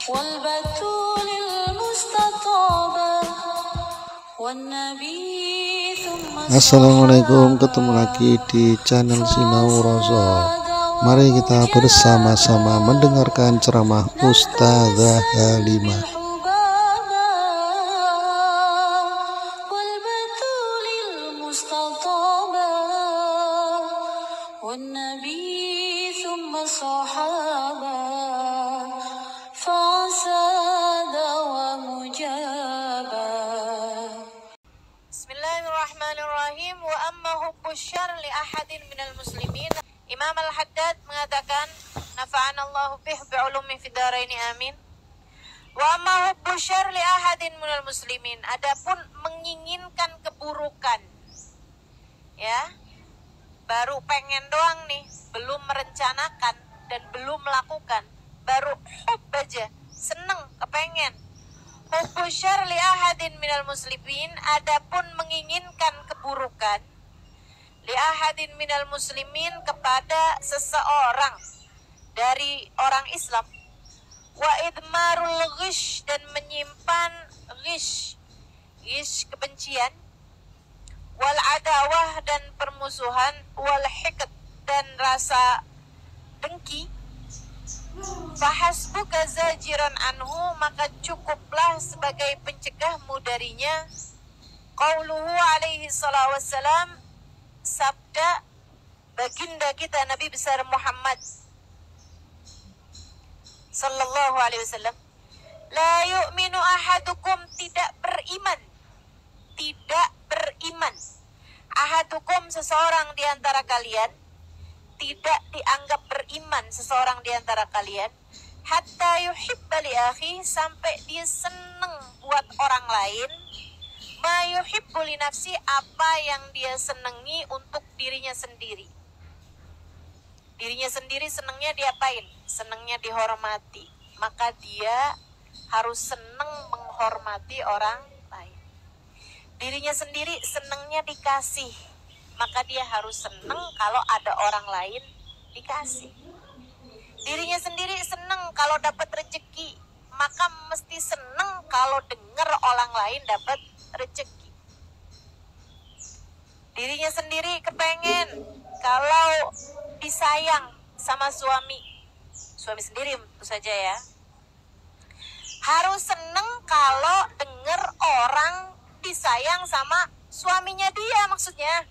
والبتول المستطابة والنبي ثم Assalamualaikum, ketemu lagi di channel Sinau Rasul. Mari kita bersama-sama mendengarkan ceramah Ustazah Halimah. والبتول المستطابة والنبي ثم الصحابة فساد ومجابا. Bismillahirrahmanirrahim. Wa amma hubbu syarr li ahadin minal muslimin. Imam Al-Haddad mengatakan, nafa'anallahu bih bi'ulumi fid dharain amin. Wa amma hubbu syarr li ahadin minal muslimin. Adapun menginginkan keburukan, ya, baru pengen doang nih, belum merencanakan dan belum melakukan, baru hub aja, seneng, kepengen. Hubbu syarr li ahadin minal muslimin, adapun menginginkan keburukan, li ahadin minal muslimin, kepada seseorang dari orang Islam, wa idmarul ghish, dan menyimpan ghish kebencian, wal adawah, dan permusuhan, wal hiqd, dan rasa dengki, fahasbuka zajiran anhu, maka cukuplah sebagai pencegahmu darinya, qauluhu alaihi salatu wassalam, sabda baginda kita Nabi besar Muhammad sallallahu alaihi wasallam, la yu'minu ahadukum, tidak beriman ahadukum, seseorang di antara kalian, tidak dianggap beriman seseorang di antara kalian, hatta yuhibba li akhi, sampai dia seneng buat orang lain, ma yuhibbu li nafsi, apa yang dia senengi untuk dirinya sendiri. Dirinya sendiri senengnya diapain? Senengnya dihormati, maka dia harus seneng menghormati orang lain. Dirinya sendiri senengnya dikasih, maka dia harus seneng kalau ada orang lain dikasih. Dirinya sendiri seneng kalau dapat rezeki, maka mesti seneng kalau dengar orang lain dapat rezeki. Dirinya sendiri kepengen kalau disayang sama suami sendiri tentu saja ya. Harus seneng kalau dengar orang disayang sama suaminya dia, maksudnya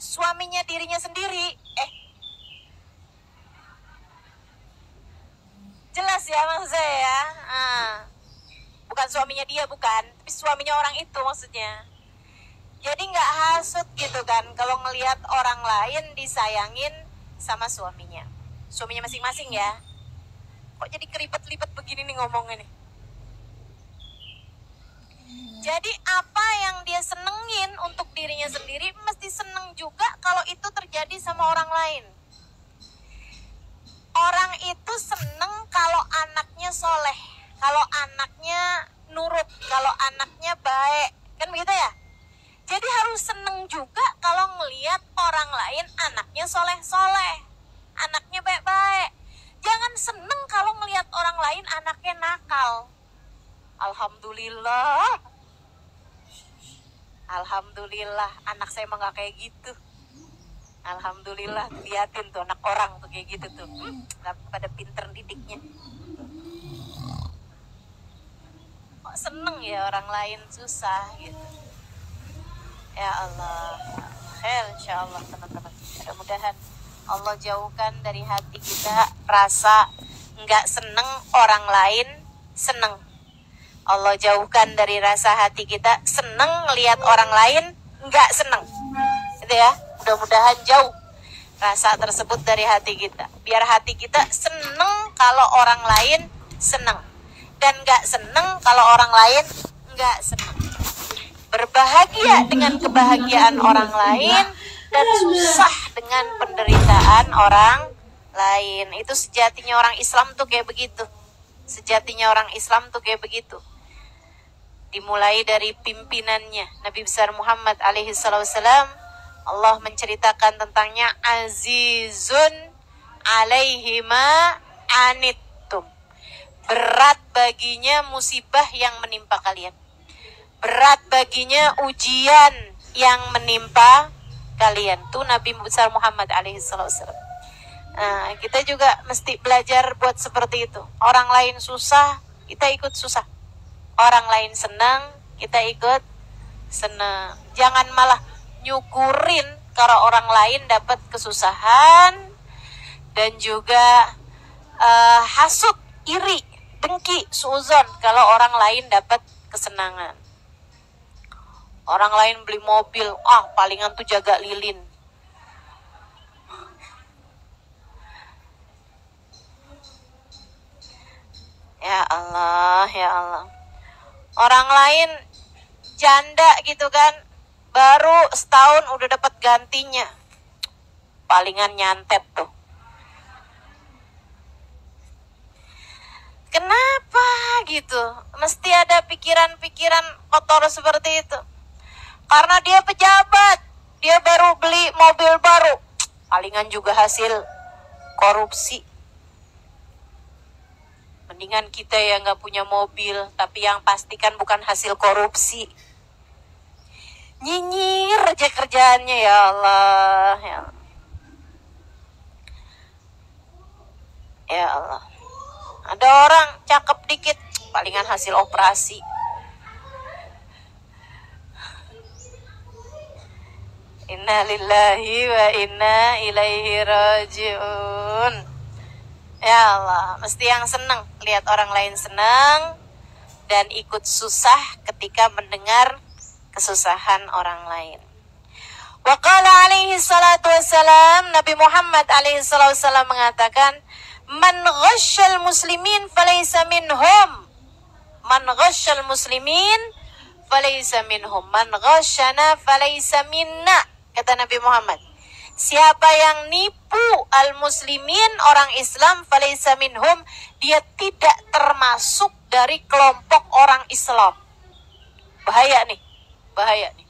suaminya dirinya sendiri. Jelas ya maksud saya ya. Bukan suaminya dia, bukan, tapi suaminya orang itu maksudnya. Jadi nggak hasut gitu kan kalau ngelihat orang lain disayangin sama suaminya masing-masing ya. Kok jadi keripet-lipet begini nih ngomongnya nih. Jadi apa yang dia senengin untuk dirinya sendiri, mesti seneng juga kalau itu terjadi sama orang lain. Orang itu seneng kalau anaknya soleh, kalau anaknya nurut, kalau anaknya baik, kan begitu ya? Jadi harus seneng juga kalau ngelihat orang lain anaknya soleh-soleh, anaknya baik-baik. Jangan seneng kalau ngelihat orang lain anaknya nakal. Alhamdulillah, anak saya mah gak kayak gitu. Alhamdulillah, liatin tuh anak orang tuh kayak gitu tuh. Pada pinter didiknya. Kok seneng ya orang lain susah gitu. Ya Allah, khair insyaallah teman-teman. Mudah-mudahan Allah jauhkan dari hati kita rasa nggak seneng orang lain seneng. Allah jauhkan dari rasa hati kita seneng lihat orang lain nggak seneng. Gitu ya. Mudah-mudahan jauh rasa tersebut dari hati kita. Biar hati kita seneng kalau orang lain seneng, dan nggak seneng kalau orang lain nggak seneng. Berbahagia dengan kebahagiaan orang lain dan susah dengan penderitaan orang lain. Itu sejatinya orang Islam tuh kayak begitu. Sejatinya orang Islam tuh kayak begitu. Dimulai dari pimpinannya Nabi besar Muhammad alaihi salam, Allah menceritakan tentangnya, azizun alaihi ma anittum, berat baginya musibah yang menimpa kalian. Berat baginya ujian yang menimpa kalian. Tuh Nabi besar Muhammad alaihissalam. Nah, kita juga mesti belajar buat seperti itu. Orang lain susah, kita ikut susah. Orang lain senang, kita ikut senang. Jangan malah nyukurin kalau orang lain dapat kesusahan, dan juga hasut, iri, dengki, suuzon kalau orang lain dapat kesenangan. Orang lain beli mobil, palingan tuh jaga lilin. Ya Allah, ya Allah. Orang lain janda gitu kan, baru setahun udah dapat gantinya. Palingan nyantet tuh. Kenapa gitu? Mesti ada pikiran-pikiran kotor seperti itu. Karena dia pejabat, dia baru beli mobil baru. Palingan juga hasil korupsi. Mendingan kita yang gak punya mobil, tapi yang pastikan bukan hasil korupsi. Nyinyir aja kerjaannya, ya Allah. Ya Allah. Ya Allah. Ada orang cakep dikit, palingan hasil operasi. Inna lillahi wa inna ilaihi raji'un. Ya Allah, mesti yang senang lihat orang lain senang dan ikut susah ketika mendengar kesusahan orang lain. Wa qala alaihi salatu wassalam, Nabi Muhammad alaihi salatu wassalam mengatakan, man ghasyal muslimin falaysa minhum. Man ghasyal muslimin falaysa minhum. Man ghasyana falaysa minna. Kata Nabi Muhammad, siapa yang nipu al-muslimin, orang Islam, falaysa minhum, dia tidak termasuk dari kelompok orang Islam. Bahaya nih, bahaya nih.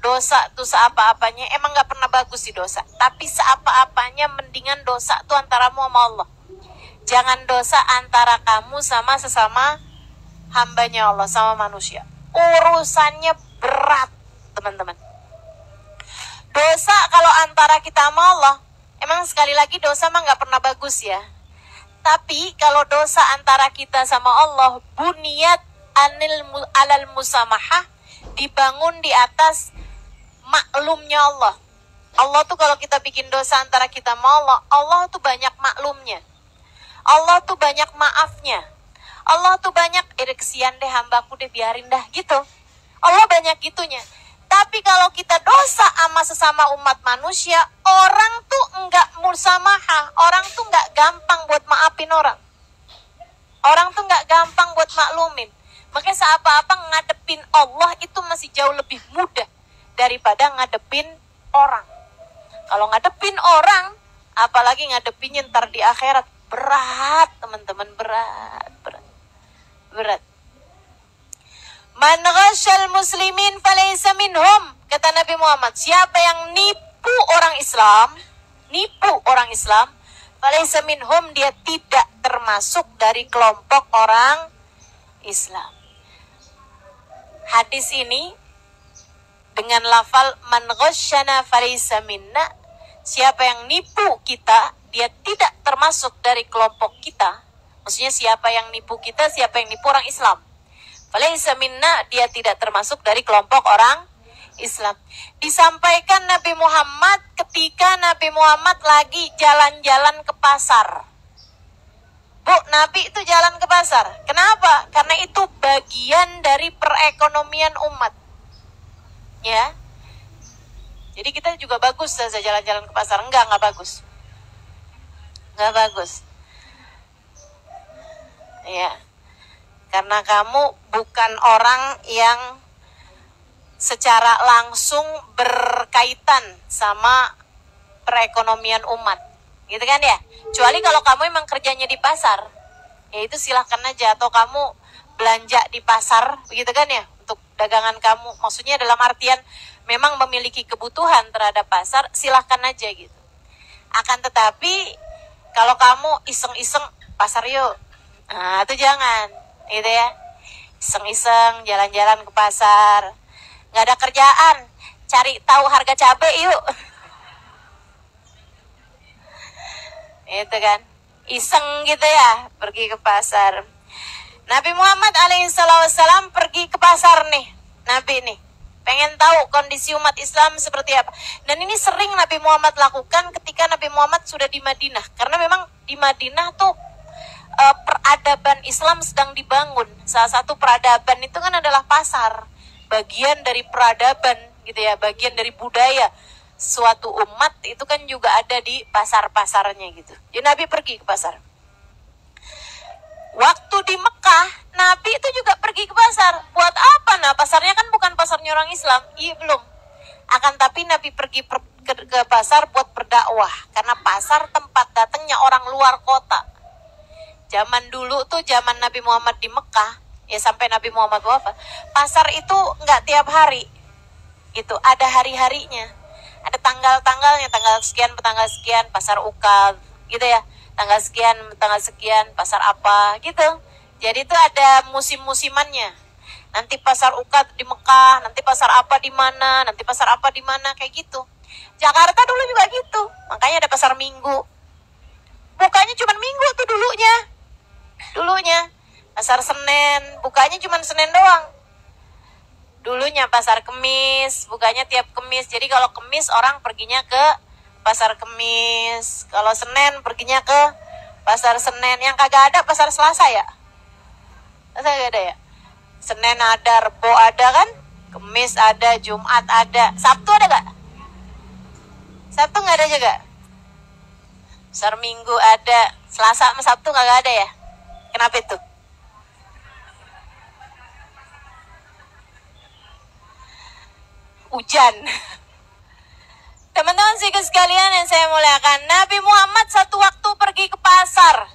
Dosa tuh seapa-apanya, emang gak pernah bagus sih dosa. Tapi seapa-apanya mendingan dosa tuh antaramu sama Allah. Jangan dosa antara kamu sama sesama hambanya Allah, sama manusia. Urusannya berat, teman-teman. Dosa kalau antara kita sama Allah, emang sekali lagi dosa mah gak pernah bagus ya. Tapi kalau dosa antara kita sama Allah, buniyat alal musamahah, dibangun di atas maklumnya Allah. Allah tuh kalau kita bikin dosa antara kita sama Allah, Allah tuh banyak maklumnya. Allah tuh banyak maafnya. Allah tuh banyak, kesian deh hambaku deh, biarin dah gitu. Allah banyak gitunya. Tapi kalau kita dosa sama sesama umat manusia, orang tuh enggak musamaha, orang tuh enggak gampang buat maafin orang. Orang tuh enggak gampang buat maklumin. Makanya seapa-apa ngadepin Allah itu masih jauh lebih mudah daripada ngadepin orang. Kalau ngadepin orang, apalagi ngadepinnya ntar di akhirat, berat teman-teman, berat. Man ghasyal muslimin falaysa minhum. Kata Nabi Muhammad, siapa yang nipu orang Islam, falaysa minhum, dia tidak termasuk dari kelompok orang Islam. Hadis ini dengan lafal man ghasyana falaysa minna, siapa yang nipu kita, dia tidak termasuk dari kelompok kita. Maksudnya siapa yang nipu kita, siapa yang nipu orang Islam, falaysa minna, dia tidak termasuk dari kelompok orang Islam. Disampaikan Nabi Muhammad ketika Nabi Muhammad lagi jalan-jalan ke pasar. Bu, Nabi itu jalan ke pasar. Kenapa? Karena itu bagian dari perekonomian umat. Ya. Jadi kita juga bagus saja jalan-jalan ke pasar. Enggak bagus. Enggak bagus. Ya. Karena kamu bukan orang yang secara langsung berkaitan sama perekonomian umat. Gitu kan ya? Kecuali kalau kamu emang kerjanya di pasar, ya itu silahkan aja. Atau kamu belanja di pasar, begitu kan ya? Untuk dagangan kamu, maksudnya dalam artian memang memiliki kebutuhan terhadap pasar, silahkan aja gitu. Akan tetapi, kalau kamu iseng-iseng, pasar yuk, Nah, itu jangan, gitu ya. Iseng-iseng jalan-jalan ke pasar, nggak ada kerjaan, cari tahu harga cabai yuk. Itu kan, iseng gitu ya, pergi ke pasar. Nabi Muhammad alaihissalam pergi ke pasar nih, Nabi nih, pengen tahu kondisi umat Islam seperti apa. Dan ini sering Nabi Muhammad lakukan ketika Nabi Muhammad sudah di Madinah, karena memang di Madinah tuh peradaban Islam sedang dibangun. Salah satu peradaban itu kan adalah pasar, bagian dari peradaban gitu ya, bagian dari budaya suatu umat itu kan juga ada di pasar-pasarnya gitu. Jadi Nabi pergi ke pasar. Waktu di Mekah, Nabi itu juga pergi ke pasar. Buat apa? Nah, pasarnya kan bukan pasarnya orang Islam. Iya, belum. Akan tapi Nabi pergi ke pasar buat berdakwah, karena pasar tempat datangnya orang luar kota. Zaman dulu tuh, zaman Nabi Muhammad di Mekah, ya sampai Nabi Muhammad wafat, pasar itu nggak tiap hari, gitu. Ada hari-harinya, ada tanggal-tanggalnya, tanggal sekian, tanggal sekian, pasar Ukal, gitu ya. Tanggal sekian, pasar apa, gitu. Jadi itu ada musim-musimannya. Nanti pasar Ukal di Mekah, nanti pasar apa di mana, nanti pasar apa di mana, kayak gitu. Jakarta dulu juga gitu, makanya ada pasar Minggu. Bukanya cuma Minggu tuh dulunya. Pasar Senen, bukanya cuma Senin doang. Dulunya pasar Kemis, bukanya tiap Kemis. Jadi kalau Kemis orang perginya ke pasar Kemis, kalau Senin perginya ke pasar Senen. Yang kagak ada pasar Selasa ya? Selasa gak ada ya? Senin ada, Rebo ada kan? Kemis ada, Jumat ada. Sabtu ada gak? Sabtu gak ada juga? Pasar Minggu ada, Selasa sama Sabtu kagak ada ya? Kenapa itu? Hujan. Teman-teman sih sekalian yang saya muliakan, Nabi Muhammad satu waktu pergi ke pasar.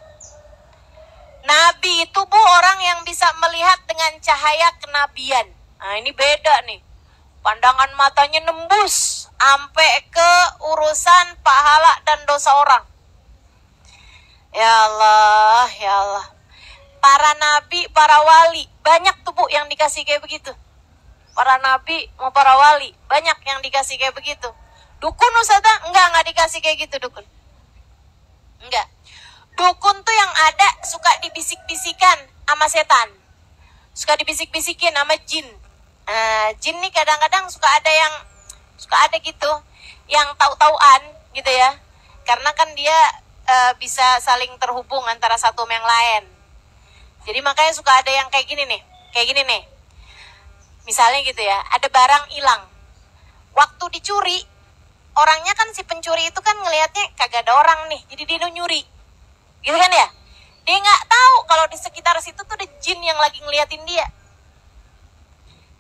Nabi itu orang yang bisa melihat dengan cahaya kenabian. Nah, ini beda nih. Pandangan matanya nembus sampai ke urusan pahala dan dosa orang. Ya Allah, ya Allah. Para nabi, para wali, banyak tuh Bu yang dikasih kayak begitu. Para nabi mau para wali, banyak yang dikasih kayak begitu. Dukun Ustazah, enggak dikasih kayak gitu dukun. Enggak. Dukun tuh yang ada suka dibisik-bisikan sama setan. Suka dibisik-bisikin sama jin. Jin nih kadang-kadang suka ada gitu yang tahu-tauan gitu ya. Karena kan dia bisa saling terhubung antara satu sama yang lain. Jadi makanya suka ada yang kayak gini nih. Misalnya gitu ya, ada barang hilang. Waktu dicuri, orangnya kan si pencuri itu kan ngelihatnya kagak ada orang nih, jadi dia nyuri. Gitu kan ya? Dia nggak tahu kalau di sekitar situ tuh ada jin yang lagi ngeliatin dia.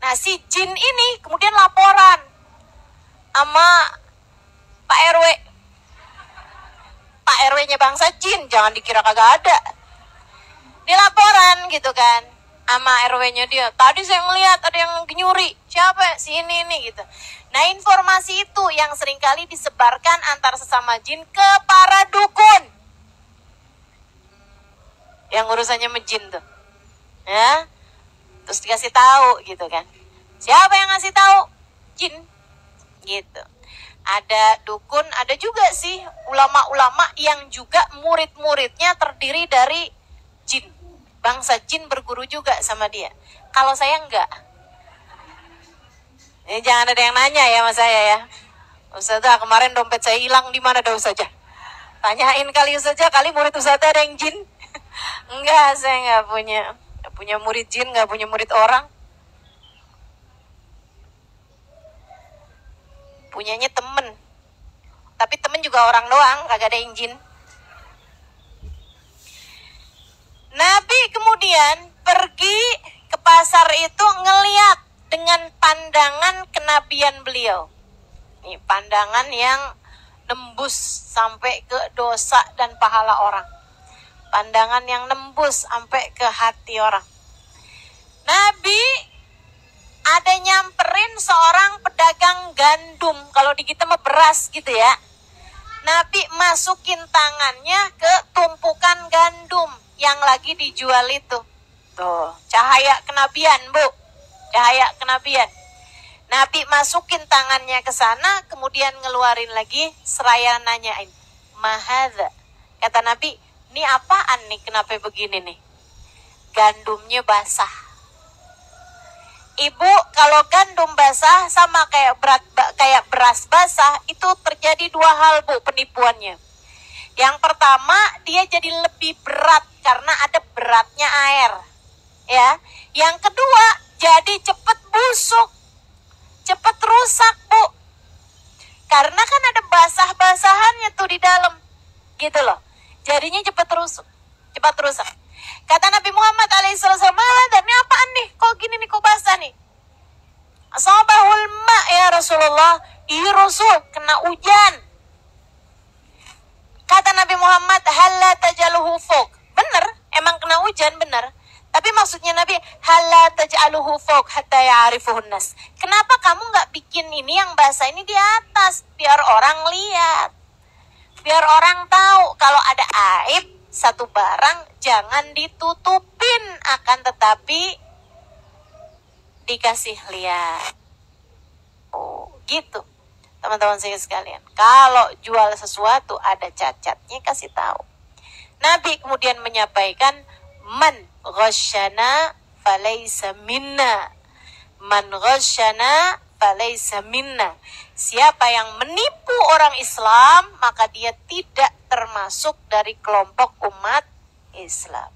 Nah, si jin ini kemudian laporan sama Pak RW. Pak RW-nya bangsa jin, jangan dikira kagak ada. Dia laporan gitu kan sama RW-nya dia. Tadi saya ngeliat ada yang nyuri. Siapa? Si ini gitu. Nah, informasi itu yang seringkali disebarkan antar sesama jin ke para dukun. Yang urusannya menjin tuh. Ya. Terus dikasih tahu gitu kan. Siapa yang ngasih tahu? Jin. Gitu. Ada dukun, ada juga sih ulama-ulama yang juga murid-muridnya terdiri dari jin. Bangsa jin berguru juga sama dia. Kalau saya enggak. Ini jangan ada yang nanya ya sama saya ya. Ustazah, kemarin dompet saya hilang, di mana dah Ustazah? Tanyain kali Ustazah, kali murid Ustazah ada yang jin. Enggak, saya enggak punya murid jin, enggak punya murid orang. Punyanya temen. Tapi temen juga orang doang, kagak ada yang jin. Nabi kemudian pergi ke pasar itu ngeliat dengan pandangan kenabian beliau. Ini pandangan yang nembus sampai ke dosa dan pahala orang. Pandangan yang nembus sampai ke hati orang. Nabi ada nyamperin seorang pedagang gandum. Kalau di kita mah beras gitu ya. Nabi masukin tangannya ke tumpukan gandum. yang lagi dijual itu. Tuh, cahaya kenabian, Bu. Cahaya kenabian. Nabi masukin tangannya ke sana, kemudian ngeluarin lagi, seraya nanyain, mahadza. Kata Nabi, ini apaan nih, kenapa begini nih? Gandumnya basah. Ibu, kalau gandum basah sama kayak beras basah, itu terjadi dua hal, Bu, penipuannya. Yang pertama, dia jadi lebih berat karena ada beratnya air. Ya. Yang kedua, jadi cepat busuk. Cepat rusak, Bu. Karena kan ada basah-basahannya tuh di dalam. Gitu loh. Jadinya cepat rusak. Kata Nabi Muhammad alaihissalam, dan ini apaan nih? Kok gini nih, kok basah nih? Asabahul ma' ya Rasulullah. Iya Rasul, kena hujan. Kata Nabi Muhammad, halla tajaluhu fawq. Bener, emang kena hujan, bener. Tapi maksudnya Nabi, halla taj'aluhu fawq hatta ya'rifuhun nas. Kenapa kamu nggak bikin ini yang basah ini di atas, biar orang lihat, biar orang tahu kalau ada aib satu barang jangan ditutupin, akan tetapi dikasih lihat. Oh, gitu. Teman-teman saya sekalian, kalau jual sesuatu ada cacatnya kasih tahu. Nabi kemudian menyampaikan, man ghasyana falaysa minna. Man ghasyana falaysa minna. Siapa yang menipu orang Islam, maka dia tidak termasuk dari kelompok umat Islam.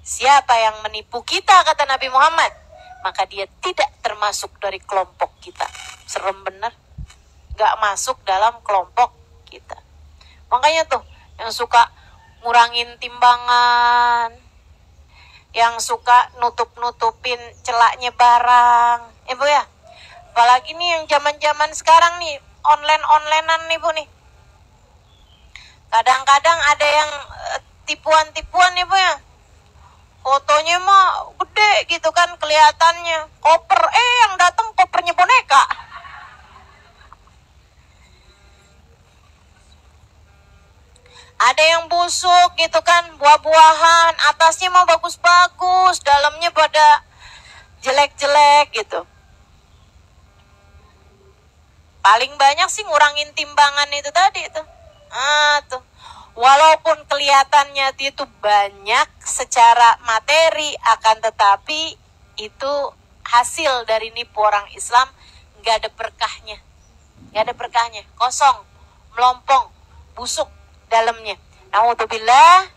Siapa yang menipu kita, kata Nabi Muhammad, maka dia tidak termasuk dari kelompok kita. Serem bener. Gak masuk dalam kelompok kita. Makanya tuh, yang suka ngurangin timbangan, yang suka nutup-nutupin celaknya barang, Ibu ya. Apalagi nih yang zaman-zaman sekarang nih, online-onlinean nih Bu nih. Kadang-kadang ada yang tipuan-tipuan nih Bu ya. Fotonya mah gede gitu kan kelihatannya. Koper, yang datang kopernya boneka. Ada yang busuk gitu kan, buah-buahan, atasnya mau bagus-bagus, dalamnya pada jelek-jelek gitu. Paling banyak sih ngurangin timbangan itu tadi tuh. Tuh. Walaupun kelihatannya itu banyak secara materi, akan tetapi itu hasil dari nipu orang Islam, nggak ada berkahnya. Nggak ada berkahnya, kosong, melompong, busuk dalamnya. Na'udzubillah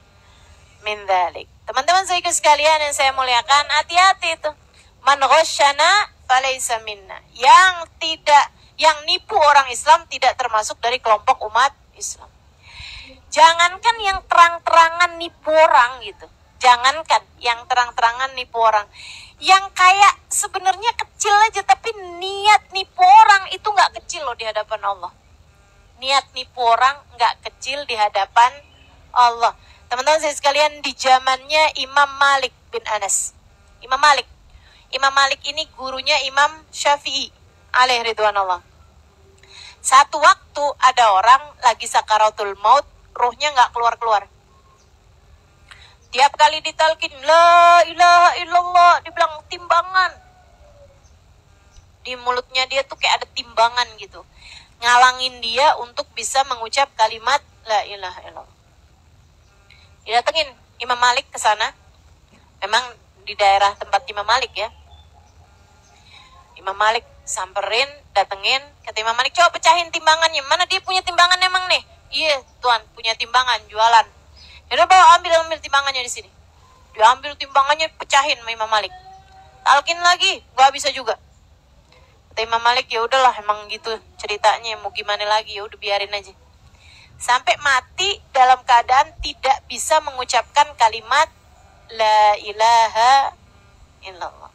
min dzalik. Teman-teman saya sekalian yang saya muliakan, hati-hati itu. Man ghasyana falaysa minna. Yang nipu orang Islam tidak termasuk dari kelompok umat Islam. Jangankan yang terang-terangan nipu orang gitu. Jangankan yang terang-terangan nipu orang. Yang kayak sebenarnya kecil aja, tapi niat nipu orang itu nggak kecil loh di hadapan Allah. Niat nipu orang nggak kecil di hadapan Allah. Teman-teman saya sekalian, di zamannya Imam Malik bin Anas. Imam Malik ini gurunya Imam Syafi'i alaihi ridwanullah. Satu waktu ada orang lagi sakaratul maut, ruhnya nggak keluar-keluar. Tiap kali ditalkin, la ilaha illallah, dibilang timbangan. Di mulutnya dia tuh kayak ada timbangan gitu. Ngalangin dia untuk bisa mengucap kalimat la ilaha illallah. Didatengin Imam Malik ke sana. Memang di daerah tempat Imam Malik ya. Imam Malik samperin, datengin, kata Imam Malik, coba pecahin timbangannya. Mana dia punya timbangan emang nih? Iya, Tuan, punya timbangan, jualan. Yaudah bawa ambil timbangannya di sini. Diambil timbangannya, pecahin sama Imam Malik. Talkin lagi, gak bisa juga. Kata Imam Malik, ya udahlah emang gitu ceritanya, mau gimana lagi, ya udah biarin aja. Sampai mati dalam keadaan tidak bisa mengucapkan kalimat la ilaha illallah.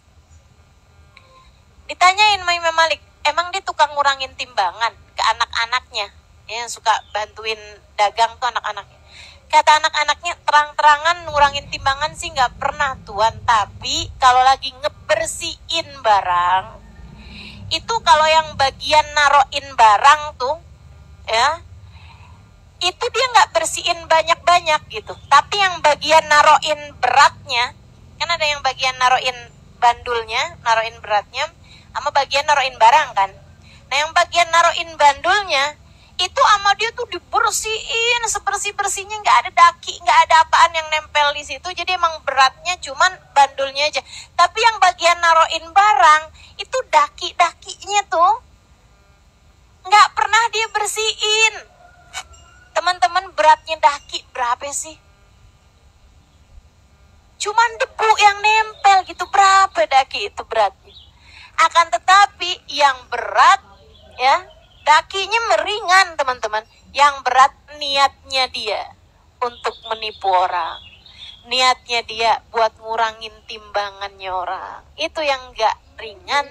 Ditanyain sama Imam Malik, emang dia tukang ngurangin timbangan ke anak-anaknya, yang suka bantuin dagang tuh anak-anaknya. Kata anak-anaknya, terang-terangan ngurangin timbangan sih nggak pernah Tuan, tapi kalau lagi ngebersihin barang, itu kalau yang bagian naroin barang tuh, ya, itu dia nggak bersihin banyak-banyak. banyak gitu. Tapi yang bagian naroin beratnya, kan ada yang bagian naroin bandulnya, naroin beratnya, sama bagian naroin barang kan. Nah yang bagian naroin bandulnya, itu sama dia tuh dibersihin sebersih-bersihnya, nggak ada daki, nggak ada apaan yang nempel di situ. Jadi emang beratnya cuman bandulnya aja. Tapi yang bagian naroin barang, itu daki-dakinya tuh nggak pernah dia bersihin. Teman-teman, beratnya daki berapa sih? Cuman debu yang nempel gitu, berapa daki itu beratnya. Akan tetapi yang berat ya, dakinya meringan teman-teman. Yang berat niatnya dia untuk menipu orang. Niatnya dia buat ngurangin timbangannya orang. Itu yang gak ringan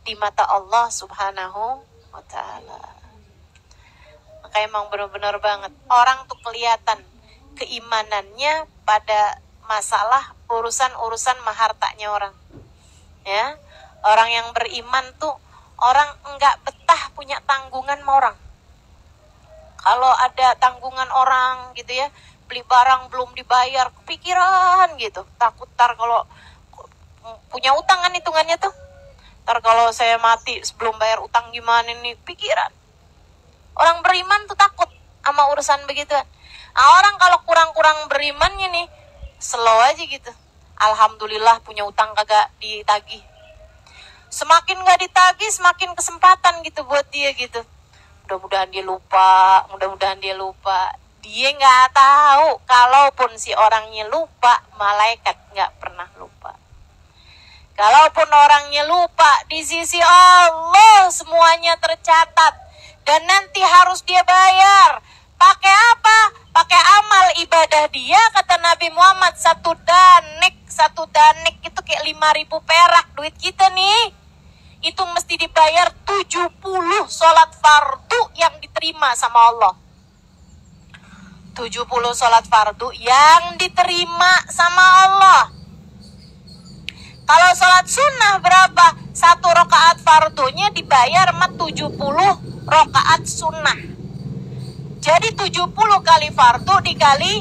di mata Allah Subhanahu wa ta'ala. Maka emang benar-benar banget. Orang tuh kelihatan keimanannya pada masalah urusan-urusan mahartanya orang. Ya, orang yang beriman tuh orang enggak betah punya tanggungan sama orang. Kalau ada tanggungan orang gitu ya, beli barang belum dibayar, kepikiran gitu. Takut tar kalau punya utang kan hitungannya tuh. Tar kalau saya mati sebelum bayar utang gimana nih, pikiran. Orang beriman tuh takut sama urusan begitu. Nah, orang kalau kurang-kurang berimannya nih, slow aja gitu. Alhamdulillah punya utang kagak ditagih. Semakin gak ditagih, semakin kesempatan gitu buat dia gitu. Mudah-mudahan dia lupa, mudah-mudahan dia lupa. Dia gak tahu, kalaupun si orangnya lupa, malaikat gak pernah lupa. Kalaupun orangnya lupa, di sisi Allah semuanya tercatat. Dan nanti harus dia bayar. Pakai apa? Pakai amal ibadah dia, kata Nabi Muhammad, satu danik itu kayak 5.000 perak duit kita nih. Itu mesti dibayar 70 sholat fardu yang diterima sama Allah. 70 sholat fardu yang diterima sama Allah. Kalau sholat sunnah berapa? 1 rakaat fardunya dibayar sama 70 rakaat sunnah. Jadi 70 kali fardu dikali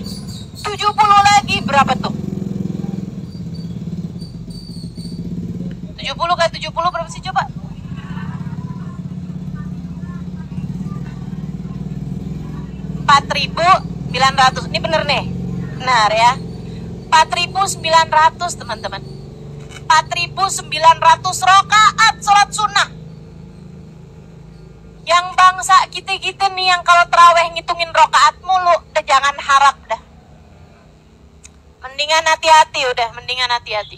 70 lagi berapa tuh? 70 kali 70 berapa sih coba? 4.900. Ini bener nih. Benar ya. 4.900 teman-teman. 4.900 rakaat sholat sunnah. Yang bangsa kita-kita nih yang kalau terawih ngitungin rakaat mulu, udah jangan harap dah. Mendingan hati-hati udah, mendingan hati-hati.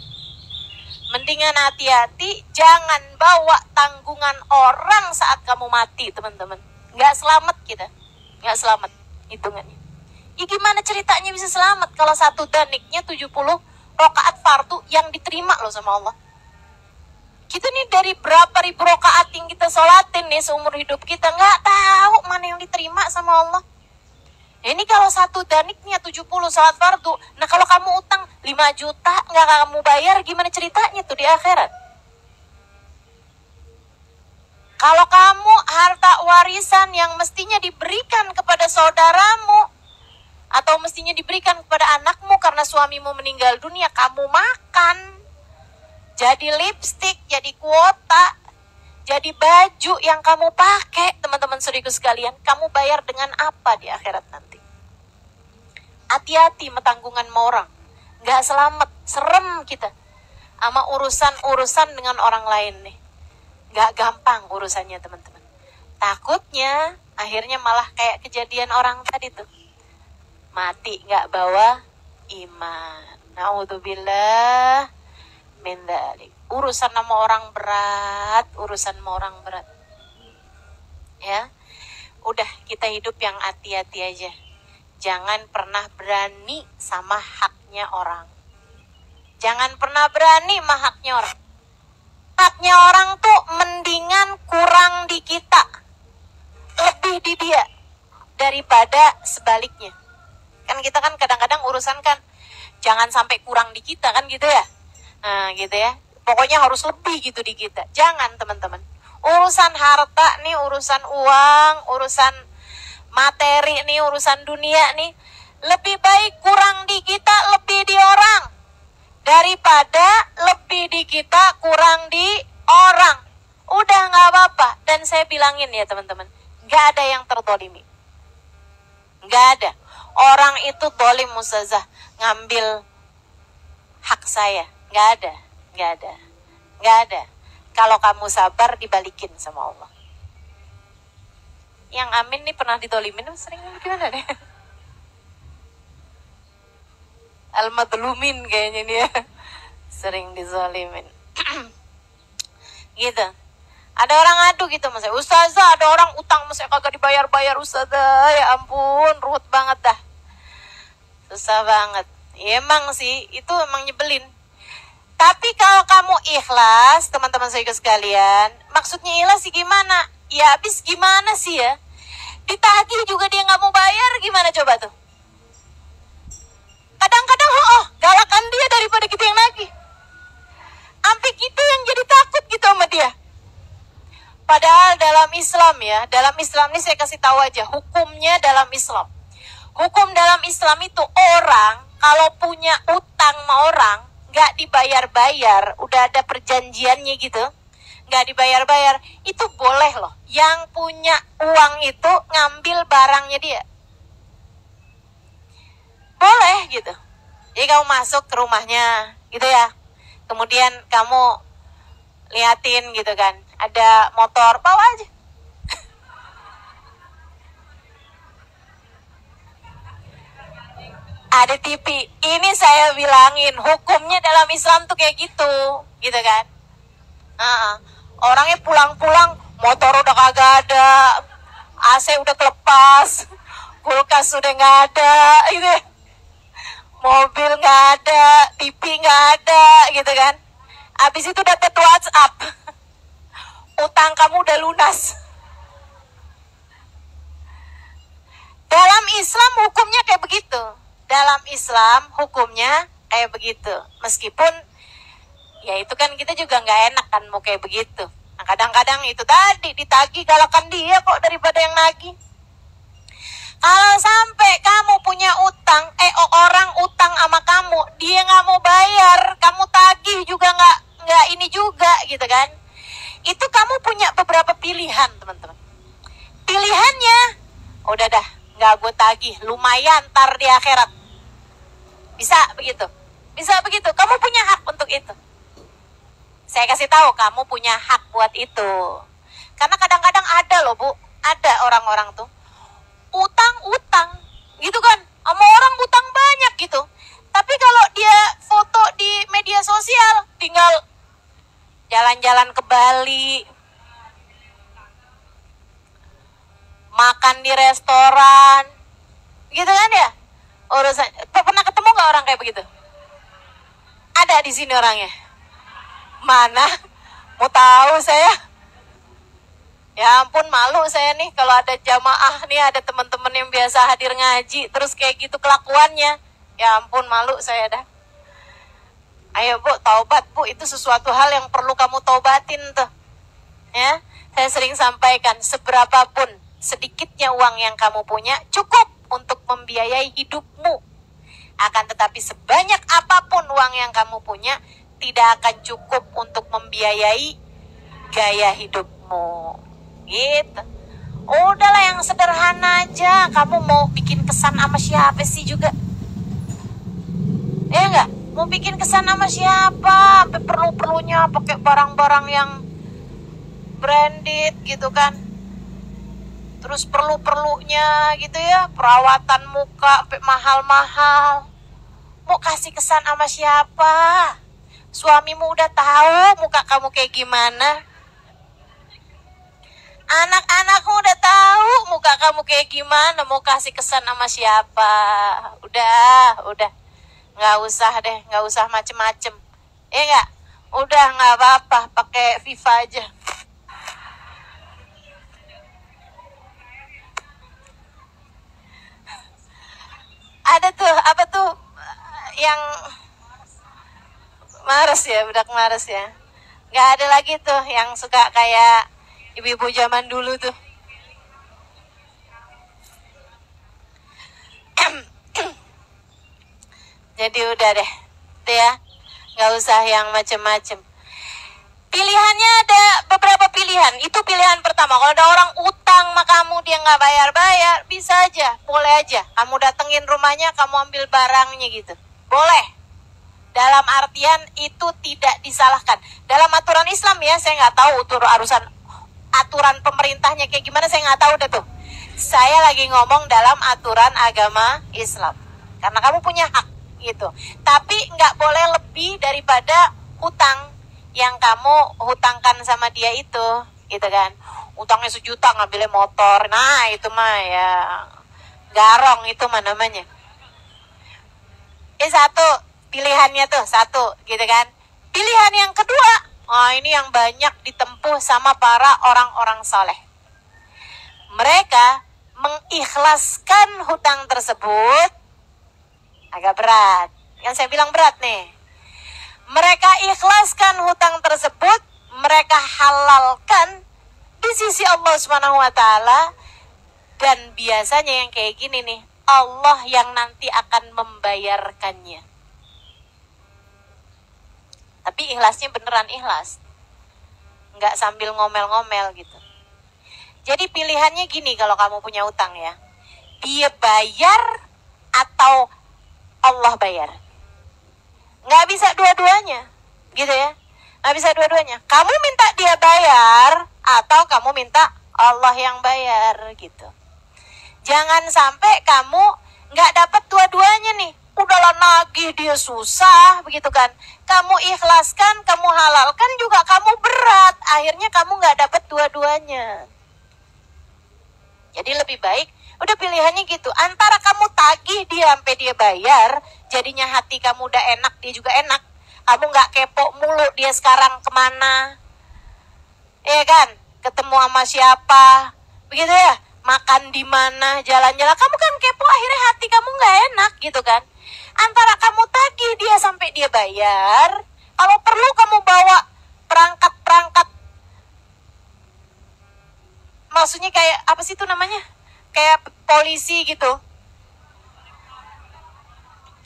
Mendingan hati-hati, jangan bawa tanggungan orang saat kamu mati, teman-teman. Nggak selamat kita, nggak selamat hitungannya. Ya gimana ceritanya bisa selamat kalau satu daniknya 70 rakaat fardu yang diterima loh sama Allah. Kita nih dari berapa ribu rakaat yang kita sholatin nih seumur hidup kita, nggak tahu mana yang diterima sama Allah. Ya ini kalau satu daniknya 70 sholat fardu, nah kalau kamu utang 5 juta nggak kamu bayar, gimana ceritanya tuh di akhirat? Kalau kamu harta warisan yang mestinya diberikan kepada saudaramu atau mestinya diberikan kepada anakmu karena suamimu meninggal dunia, kamu makan. Jadi lipstik, jadi kuota, jadi baju yang kamu pakai, teman-teman saudaraku sekalian, kamu bayar dengan apa di akhirat nanti? Hati-hati metanggungan sama orang, nggak selamat, serem kita sama urusan-urusan dengan orang lain nih. Nggak gampang urusannya teman-teman. Takutnya akhirnya malah kayak kejadian orang tadi tuh, mati nggak bawa iman. Naudzubillah min dzalik. Urusan sama orang berat, urusan sama orang berat. Ya. Udah kita hidup yang hati-hati aja. Jangan pernah berani sama haknya orang. Jangan pernah berani sama haknya orang. Haknya orang tuh mendingan kurang di kita, lebih di dia daripada sebaliknya. Kan kita kan kadang-kadang urusan kan jangan sampai kurang di kita kan gitu ya. Nah gitu ya, pokoknya harus lebih gitu di kita. Jangan teman-teman. Urusan harta nih, urusan uang, urusan materi nih, urusan dunia nih, Lebih baik kurang di kita, lebih di orang, daripada lebih di kita, kurang di orang. Udah nggak apa-apa. Dan saya bilangin ya teman-teman, nggak ada yang tertolimi. Nggak ada. Orang itu dolim Ustazah, ngambil hak saya. Nggak ada. Nggak ada. Nggak ada. Kalau kamu sabar, dibalikin sama Allah. Yang amin nih pernah ditolimin, sering gimana deh? Al-madlumin kayaknya dia. Sering dizalimin. Gitu. Ada orang adu gitu mas, Ustazah ada orang utang mas, kagak dibayar-bayar Ustazah, ya ampun ruwet banget dah, susah banget. Ya, emang sih itu emang nyebelin. Tapi kalau kamu ikhlas, teman-teman saya sekalian, maksudnya ikhlas sih gimana? Ya habis gimana sih ya? Ditagih juga dia nggak mau bayar, gimana coba tuh? Kadang-kadang galakan dia daripada kita yang nagih. Sampai kita yang jadi takut gitu sama dia. Padahal dalam Islam ya, dalam Islam ini saya kasih tahu aja hukumnya dalam Islam. Hukum dalam Islam itu orang kalau punya utang sama orang nggak dibayar-bayar, udah ada perjanjiannya gitu, nggak dibayar-bayar, itu boleh loh. Yang punya uang itu ngambil barangnya dia, boleh gitu. Jadi kamu masuk ke rumahnya gitu ya, kemudian kamu liatin gitu kan, ada motor, bawa aja. Ada TV. Ini saya bilangin, hukumnya dalam Islam tuh kayak gitu kan. Orangnya pulang-pulang, motor udah kagak ada, AC udah kelepas, kulkas udah nggak ada, gitu. Mobil nggak ada, TV nggak ada, gitu kan. Abis itu dapat WhatsApp, utang kamu udah lunas. Dalam Islam hukumnya kayak begitu. Dalam Islam hukumnya kayak begitu. Meskipun ya itu kan kita juga nggak enak kan mau kayak begitu. Nah, kadang-kadang itu tadi ditagih, galakan dia kok daripada yang nagih. Kalau sampai kamu punya utang, orang utang sama kamu, dia nggak mau bayar, kamu tagih juga nggak ini juga gitu kan. Itu kamu punya beberapa pilihan teman-teman. Pilihannya, udah dah, nggak gue tagih, lumayan tar di akhirat. Bisa begitu, bisa begitu. Kamu punya hak untuk itu. Saya kasih tahu, kamu punya hak buat itu. Karena kadang-kadang ada loh bu, ada orang-orang tuh utang gitu kan, sama orang utang banyak gitu. Tapi kalau dia foto di media sosial, tinggal jalan-jalan ke Bali, makan di restoran, gitu kan ya. Urusan, pernah ketemu nggak orang kayak begitu? Ada di sini orangnya? Mana? Mau tahu saya? Ya ampun, malu saya nih kalau ada jamaah nih, ada teman-teman yang biasa hadir ngaji, terus kayak gitu kelakuannya. Ya ampun, malu saya dah. Ayo bu, taubat bu, itu sesuatu hal yang perlu kamu taubatin tuh. Ya, saya sering sampaikan, seberapapun sedikitnya uang yang kamu punya cukup untuk membiayai hidupmu. Akan tetapi sebanyak apapun uang yang kamu punya tidak akan cukup untuk membiayai gaya hidupmu. Gitu. Udahlah yang sederhana aja. Kamu mau bikin kesan sama siapa sih juga? Ya enggak? Mau bikin kesan sama siapa? Perlu-perlunya pakai barang-barang yang branded gitu kan. Terus perlu-perlunya gitu ya, perawatan muka sampai mahal-mahal. Mau kasih kesan sama siapa? Suamimu udah tahu muka kamu kayak gimana. Anak-anakmu udah tahu muka kamu kayak gimana. Mau kasih kesan sama siapa? Udah. Nggak usah deh, nggak usah macem-macem. Ya nggak? Udah nggak apa-apa, pakai Viva aja. Ada tuh, apa tuh yang Mars ya, budak Mars ya. Nggak ada lagi tuh yang suka kayak ibu-ibu zaman dulu tuh. Jadi udah deh, tuh ya, nggak usah yang macem-macem. Pilihannya ada beberapa pilihan. Itu pilihan pertama. Kalau ada orang utang sama kamu, dia nggak bayar-bayar, bisa aja, boleh aja. Kamu datengin rumahnya, kamu ambil barangnya gitu. Boleh. Dalam artian itu tidak disalahkan. Dalam aturan Islam ya, saya nggak tahu aturan pemerintahnya kayak gimana, saya nggak tahu deh tuh. Saya lagi ngomong dalam aturan agama Islam. Karena kamu punya hak gitu. Tapi nggak boleh lebih daripada hutang yang kamu hutangkan sama dia itu, gitu kan. Utangnya 1 juta ngambilnya motor, nah itu mah ya garong itu mah namanya. Satu pilihannya tuh, satu gitu kan. Pilihan yang kedua, ini yang banyak ditempuh sama para orang-orang soleh. Mereka mengikhlaskan hutang tersebut, agak berat. Yang saya bilang berat nih. Mereka ikhlaskan hutang tersebut, mereka halalkan di sisi Allah Subhanahu wa taala, dan biasanya yang kayak gini nih, Allah yang nanti akan membayarkannya. Tapi ikhlasnya beneran ikhlas. Nggak sambil ngomel-ngomel gitu. Jadi pilihannya gini kalau kamu punya utang ya. Dia bayar atau Allah bayar. Nggak bisa dua-duanya, gitu ya. Nggak bisa dua-duanya. Kamu minta dia bayar atau kamu minta Allah yang bayar, gitu. Jangan sampai kamu nggak dapat dua-duanya nih. Udahlah nagih dia susah, begitu kan. Kamu ikhlaskan, kamu halalkan juga kamu berat. Akhirnya kamu nggak dapat dua-duanya. Jadi lebih baik, udah pilihannya gitu. Antara kamu tagih dia sampai dia bayar, jadinya hati kamu udah enak, dia juga enak. Kamu nggak kepo mulu dia sekarang kemana. Iya kan? Ketemu sama siapa. Begitu ya? Makan di mana, jalan-jalan. Kamu kan kepo, akhirnya hati kamu nggak enak gitu kan. Antara kamu tagih dia sampai dia bayar. Kalau perlu kamu bawa perangkat-perangkat. Maksudnya kayak, apa sih itu namanya? Kayak polisi gitu.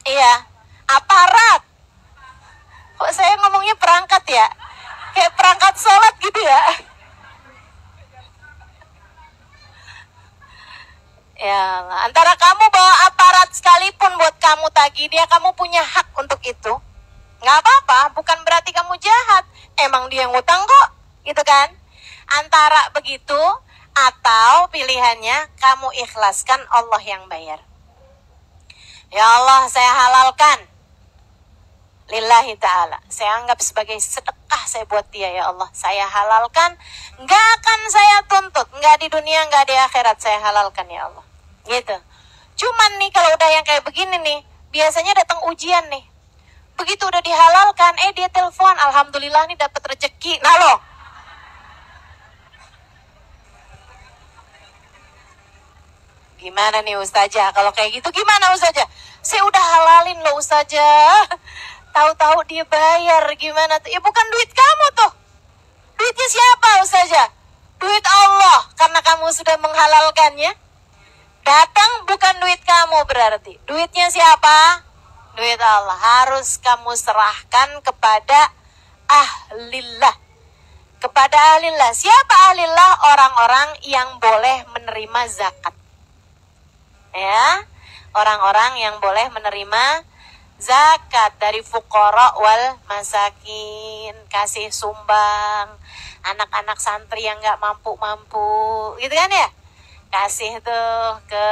Iya, aparat. Kok saya ngomongnya perangkat ya? Kayak perangkat sholat gitu ya? Ya, antara kamu bawa aparat sekalipun buat kamu tagih dia, kamu punya hak untuk itu. Nggak apa-apa, bukan berarti kamu jahat. Emang dia ngutang kok, gitu kan? Antara begitu, atau pilihannya kamu ikhlaskan Allah yang bayar. Ya Allah, saya halalkan lillahi ta'ala. Saya anggap sebagai sedekah saya buat dia, ya Allah. Saya halalkan, nggak akan saya tuntut. Nggak di dunia, nggak di akhirat, saya halalkan ya Allah. Gitu. Cuman nih kalau udah yang kayak begini nih, biasanya datang ujian nih. Begitu udah dihalalkan, dia telepon, alhamdulillah nih dapat rezeki. Nah loh, gimana nih Ustazah? Kalau kayak gitu gimana Ustazah? Saya udah halalin loh Ustazah. Tahu-tahu dia bayar, gimana tuh? Ya bukan duit kamu tuh. Duitnya siapa Ustazah? Duit Allah, karena kamu sudah menghalalkannya. Datang bukan duit kamu berarti. Duitnya siapa? Duit Allah. Harus kamu serahkan kepada ahlillah. Kepada ahlillah. Siapa ahlillah? Orang-orang yang boleh menerima zakat. Ya, orang-orang yang boleh menerima zakat dari fuqara wal masakin, kasih sumbang, anak-anak santri yang nggak mampu-mampu, gitu kan ya? Kasih tuh ke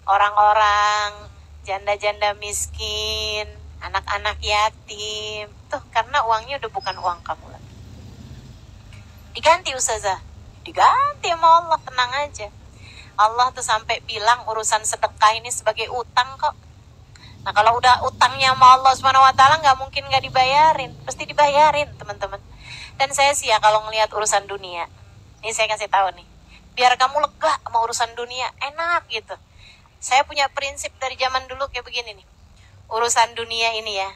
orang-orang janda-janda miskin, anak-anak yatim, tuh karena uangnya udah bukan uang kamu lagi. Diganti Ustazah, diganti sama Allah, tenang aja. Allah tuh sampai bilang urusan sedekah ini sebagai utang kok. Nah kalau udah utangnya sama Allah Subhanahu wa taala nggak mungkin nggak dibayarin, pasti dibayarin teman-teman. Dan saya sih ya kalau ngelihat urusan dunia, ini saya kasih tahu nih, biar kamu lega sama urusan dunia, enak gitu. Saya punya prinsip dari zaman dulu kayak begini nih, urusan dunia ini ya,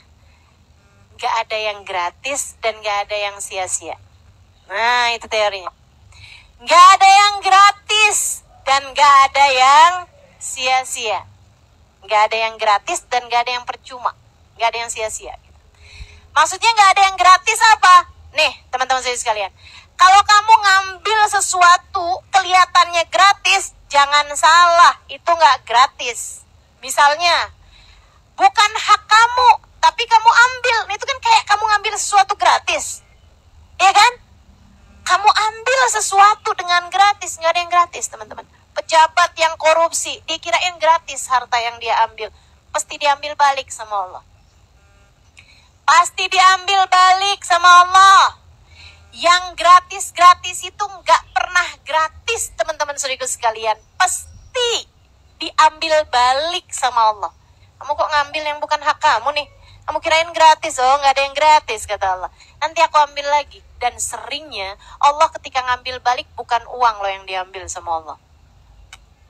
nggak ada yang gratis dan nggak ada yang sia-sia. Nah itu teorinya, nggak ada yang gratis dan gak ada yang sia-sia. Gak ada yang gratis dan gak ada yang percuma. nggak ada yang sia-sia. Maksudnya nggak ada yang gratis apa? Nih teman-teman saya sekalian, kalau kamu ngambil sesuatu kelihatannya gratis, jangan salah, itu nggak gratis. Misalnya, bukan hak kamu, tapi kamu ambil. Nah, itu kan kayak kamu ngambil sesuatu gratis. Iya kan? Kamu ambil sesuatu dengan gratis, nggak ada yang gratis teman-teman. Pejabat yang korupsi, dikirain gratis harta yang dia ambil. Pasti diambil balik sama Allah. Pasti diambil balik sama Allah. Yang gratis-gratis itu nggak pernah gratis teman-teman saudaraku sekalian. Pasti diambil balik sama Allah. Kamu kok ngambil yang bukan hak kamu nih? Kamu kirain gratis? Oh, nggak ada yang gratis kata Allah. Nanti aku ambil lagi. Dan seringnya Allah ketika ngambil balik bukan uang loh yang diambil sama Allah.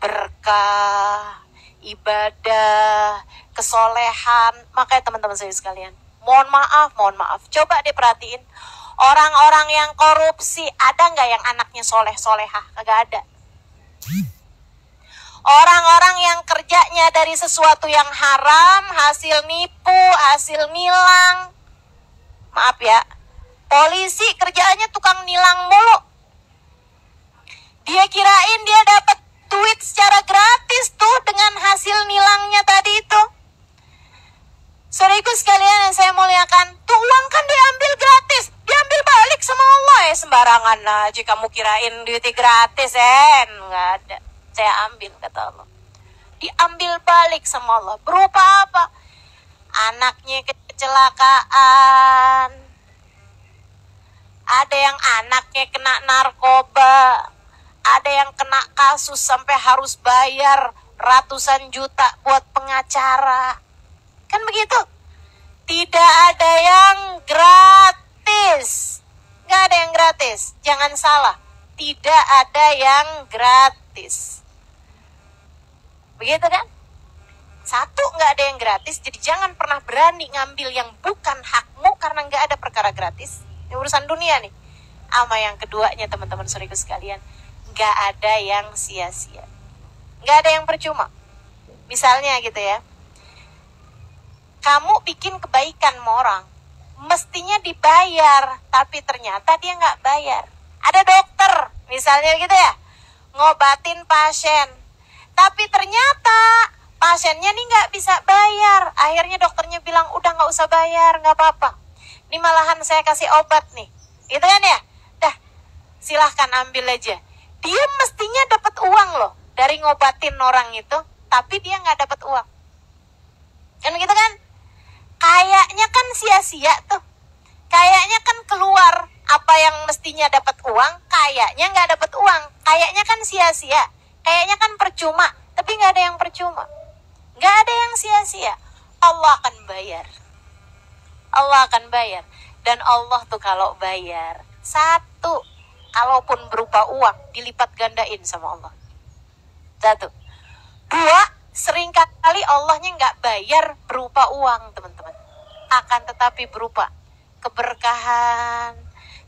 Berkah, ibadah, kesolehan. Makanya teman-teman saya sekalian, mohon maaf. Coba deh perhatiin. Orang-orang yang korupsi, ada nggak yang anaknya soleh-solehah? Kagak ada. Orang-orang yang kerjanya dari sesuatu yang haram, hasil nipu, hasil nilang. Maaf ya, polisi kerjaannya tukang nilang mulu. Dia kirain dia dapat duit secara gratis tuh dengan hasil nilangnya tadi itu. Saudaraku sekalian yang saya muliakan, tuh uang kan diambil gratis, diambil balik sama Allah ya. Sembarangan aja kamu kirain duitnya gratis, nggak ada. Saya ambil kata Allah. Diambil balik sama Allah. Berupa apa? Anaknya kecelakaan. Ada yang anaknya kena narkoba. Ada yang kena kasus sampai harus bayar ratusan juta buat pengacara. Kan begitu? Tidak ada yang gratis. Nggak ada yang gratis. Jangan salah. Tidak ada yang gratis. Begitu kan? Satu, nggak ada yang gratis. Jadi jangan pernah berani ngambil yang bukan hakmu karena nggak ada perkara gratis. Ini urusan dunia nih. Sama yang keduanya teman-teman saudaraku sekalian, nggak ada yang sia-sia. Nggak ada yang percuma. Misalnya gitu ya. Kamu bikin kebaikan sama orang, mestinya dibayar, tapi ternyata dia nggak bayar. Ada dokter, misalnya gitu ya, ngobatin pasien, tapi ternyata pasiennya nih nggak bisa bayar. Akhirnya dokternya bilang, udah nggak usah bayar, nggak apa-apa. Ini malahan saya kasih obat nih, gitu kan ya? Dah, silahkan ambil aja. Dia mestinya dapat uang loh dari ngobatin orang itu, tapi dia nggak dapat uang. Kan gitu kan? Kayaknya kan sia-sia tuh. Kayaknya kan keluar apa yang mestinya dapat uang, kayaknya nggak dapat uang. Kayaknya kan sia-sia. Kayaknya kan percuma, tapi nggak ada yang percuma. Nggak ada yang sia-sia. Allah akan bayar. Allah akan bayar. Dan Allah tuh kalau bayar, satu, kalaupun berupa uang, dilipat gandain sama Allah. Satu. Dua, seringkali Allahnya nggak bayar berupa uang, teman-teman. Akan tetapi berupa keberkahan,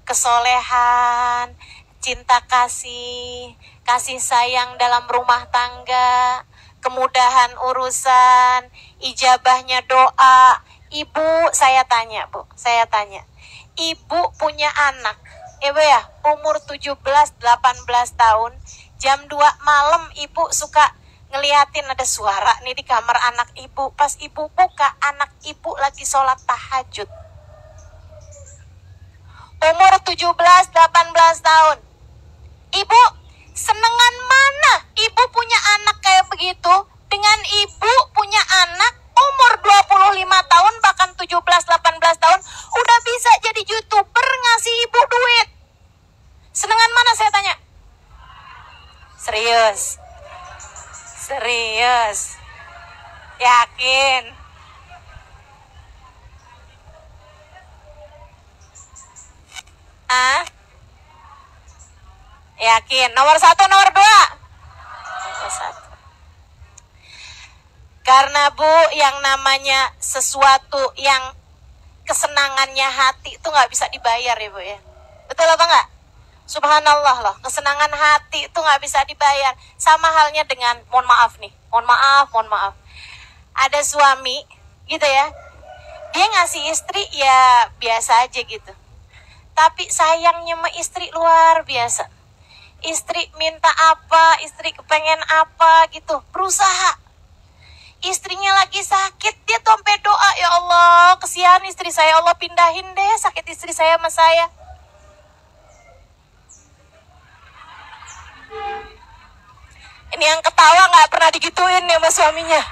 kesolehan, cinta kasih, kasih sayang dalam rumah tangga, kemudahan urusan, ijabahnya doa. Ibu, saya tanya, Bu, ibu punya anak, ibu ya, umur 17-18 tahun, jam 2 malam ibu suka ngeliatin ada suara nih di kamar anak ibu. Pas ibu buka, anak ibu lagi sholat tahajud. Umur 17-18 tahun. Ibu, senengan mana ibu punya anak kayak begitu dengan ibu punya anak umur 25 tahun bahkan 17-18 tahun udah bisa jadi YouTuber ngasih ibu duit. Senengan mana saya tanya? Serius? Serius? Yakin? Yakin? Nomor 1, nomor 2? Nomor 1. Karena Bu, yang namanya sesuatu yang kesenangannya hati itu nggak bisa dibayar ya Bu ya. Betul apa nggak? Subhanallah loh, kesenangan hati itu nggak bisa dibayar. Sama halnya dengan, mohon maaf nih, mohon maaf. Ada suami gitu ya, Dia ngasih istri ya biasa aja gitu. Tapi sayangnya sama istri luar biasa. Istri minta apa, istri kepengen apa gitu, berusaha. Istrinya lagi sakit, dia tuh sampai doa, ya Allah, kesian istri saya, Allah pindahin deh sakit istri saya sama saya. Ini yang ketawa nggak pernah digituin ya sama suaminya.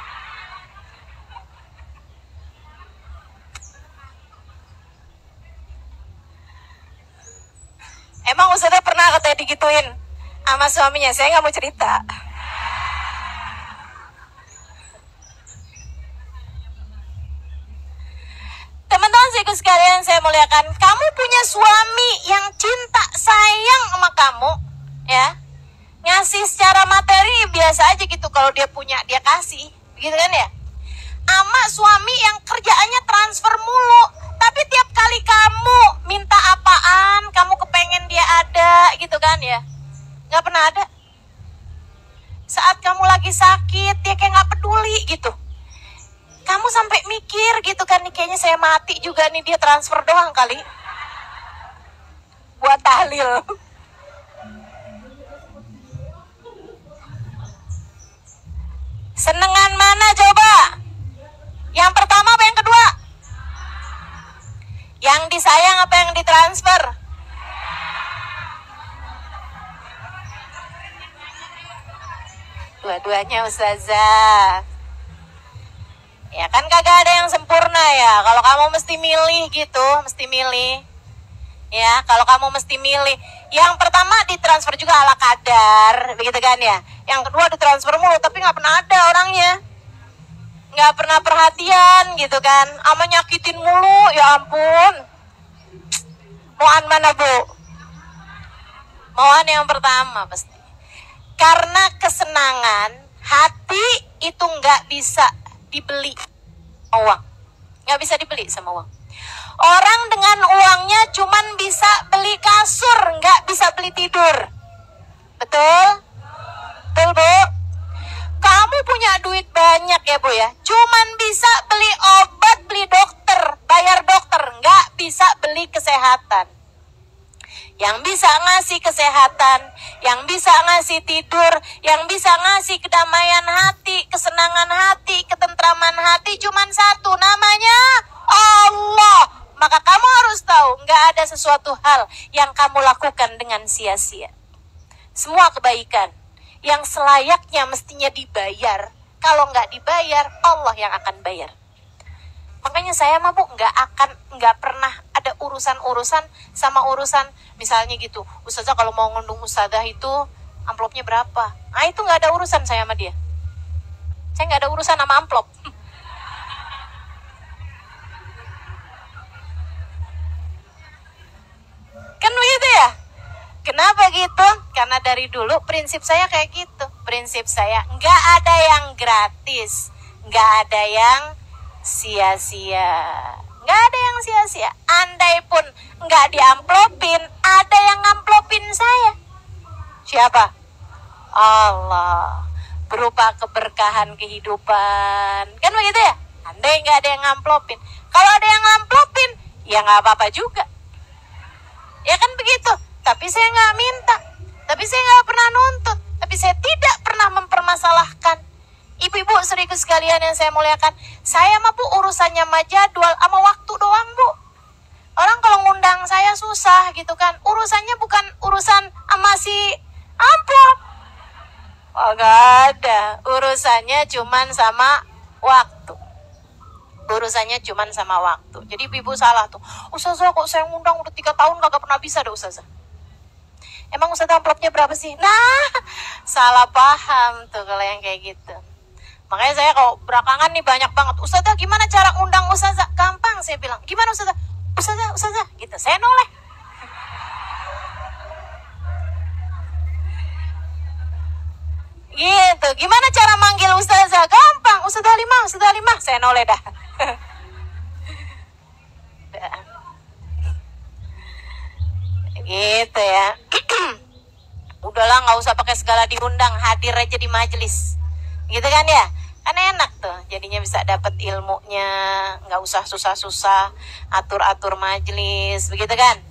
Emang Ustazah pernah katanya digituin sama suaminya? Saya nggak mau cerita. Teman-teman sekalian saya muliakan, kamu punya suami yang cinta sayang sama kamu, ya, ngasih secara materi biasa aja gitu, kalau dia punya dia kasih, begitu kan ya? Ama suami yang kerjaannya transfer mulu, tapi tiap kali kamu minta apaan, kamu kepengen dia ada, gitu kan ya? Nggak pernah ada. Saat kamu lagi sakit, dia kayak nggak peduli gitu. Kamu sampai mikir gitu kan, nih kayaknya saya mati juga nih, dia transfer doang kali. Buat tahlil. Senengan mana coba? Yang pertama apa yang kedua? Yang disayang apa yang ditransfer? Dua-duanya Ustazah. Ya kan kagak ada yang sempurna ya. Kalau kamu mesti milih gitu, mesti milih. Ya, kalau kamu mesti milih. Yang pertama ditransfer juga ala kadar, begitu kan ya. Yang kedua ditransfer mulu, tapi nggak pernah ada orangnya. Nggak pernah perhatian gitu kan. Ama nyakitin mulu, ya ampun. Mauan mana bu? Mauan yang pertama pasti. Karena kesenangan, hati itu nggak bisa dibeli uang, nggak bisa dibeli sama uang. Orang dengan uangnya cuman bisa beli kasur, nggak bisa beli tidur. Betul? Betul bu? Kamu punya duit banyak ya bu ya, cuman bisa beli obat, beli dokter, bayar dokter, nggak bisa beli kesehatan. Yang bisa ngasih kesehatan, yang bisa ngasih tidur, yang bisa ngasih kedamaian hati, kesenangan hati, ketentraman hati cuman satu, namanya Allah. Maka kamu harus tahu, nggak ada sesuatu hal yang kamu lakukan dengan sia-sia. Semua kebaikan yang selayaknya mestinya dibayar, kalau nggak dibayar, Allah yang akan bayar. Makanya saya mah bu nggak pernah ada urusan sama urusan misalnya gitu. Ustazah kalau mau ngundung ustazah itu amplopnya berapa? Ah itu nggak ada urusan saya sama dia. Saya nggak ada urusan sama amplop. Kan begitu ya? Kenapa gitu? Karena dari dulu prinsip saya kayak gitu. Prinsip saya nggak ada yang gratis, nggak ada yang sia-sia. Nggak ada yang sia-sia. Andai pun nggak diamplopin, ada yang ngamplopin saya. Siapa? Allah. Berupa keberkahan kehidupan. Kan begitu ya? Andai nggak ada yang ngamplopin. Kalau ada yang ngamplopin, ya nggak apa-apa juga. Ya kan begitu. Tapi saya nggak minta. Tapi saya nggak pernah nuntut. Tapi saya tidak pernah mempermasalahkan. Ibu-ibu saudariku sekalian yang saya muliakan, saya mah bu urusannya mah jadwal sama waktu doang bu. Orang kalau ngundang saya susah gitu kan, urusannya bukan urusan sama si amplop. Oh gak ada, urusannya cuman sama waktu. Urusannya cuman sama waktu. Jadi ibu salah tuh, Ustazah kok saya ngundang udah 3 tahun kagak pernah bisa deh Ustazah. Emang Ustazah amplopnya berapa sih? Nah, salah paham tuh kalau yang kayak gitu. Makanya saya kalau belakangan nih banyak banget, Ustazah gimana cara undang Ustazah? Gampang saya bilang, gimana Ustazah? Ustazah, gitu. Saya noleh. Gitu, gimana cara manggil Ustazah? Gampang, Ustazah Halimah, saya noleh dah. Gitu ya. Udahlah nggak usah pakai segala diundang, hadir aja di majelis. Gitu kan ya? Kan enak tuh, jadinya bisa dapat ilmunya, nggak usah susah-susah atur-atur majelis, begitu kan?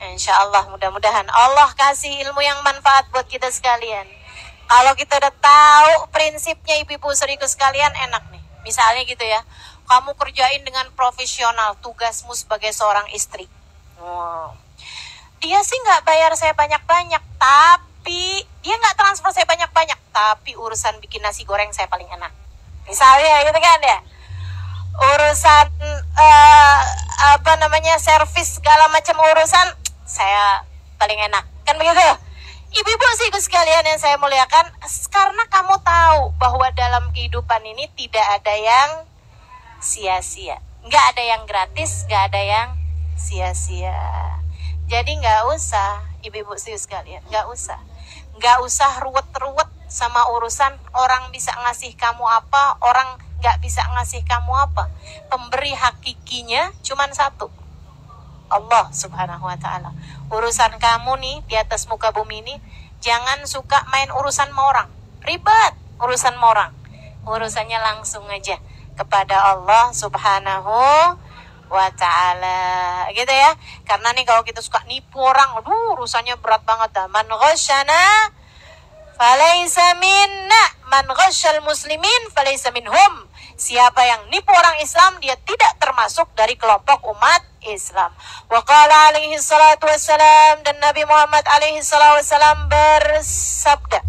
Insya Allah, mudah-mudahan Allah kasih ilmu yang manfaat buat kita sekalian. Kalau kita udah tahu prinsipnya, ibu-ibu saudariku sekalian, enak nih. Misalnya gitu ya, kamu kerjain dengan profesional tugasmu sebagai seorang istri. Dia sih nggak bayar saya banyak-banyak, tapi dia nggak transfer saya banyak-banyak, tapi urusan bikin nasi goreng saya paling enak. Misalnya gitu kan ya, urusan servis segala macam urusan saya paling enak, kan begitu? Ibu-ibu sih sekalian yang saya muliakan, karena kamu tahu bahwa dalam kehidupan ini tidak ada yang sia-sia, nggak ada yang gratis, nggak ada yang sia-sia. Jadi nggak usah, ibu-ibu sih sekalian, nggak usah ruwet-ruwet sama urusan orang bisa ngasih kamu apa, orang nggak bisa ngasih kamu apa. Pemberi hakikinya cuman satu, Allah Subhanahu wa Ta'ala. Urusan kamu nih di atas muka bumi ini, jangan suka main urusan sama orang, ribet urusan sama orang. Urusannya langsung aja kepada Allah Subhanahu wa Ta'ala, gitu ya. Karena nih kalau kita suka nipu orang, aduh urusannya berat banget dah. Man ghasyana falaysa minna, man ghasyal muslimin falaysa minhum. Siapa yang nipu orang Islam, dia tidak termasuk dari kelompok umat Islam. Wa qala alaihi salatu wassalam, dan Nabi Muhammad alaihi salatu wassalam bersabda,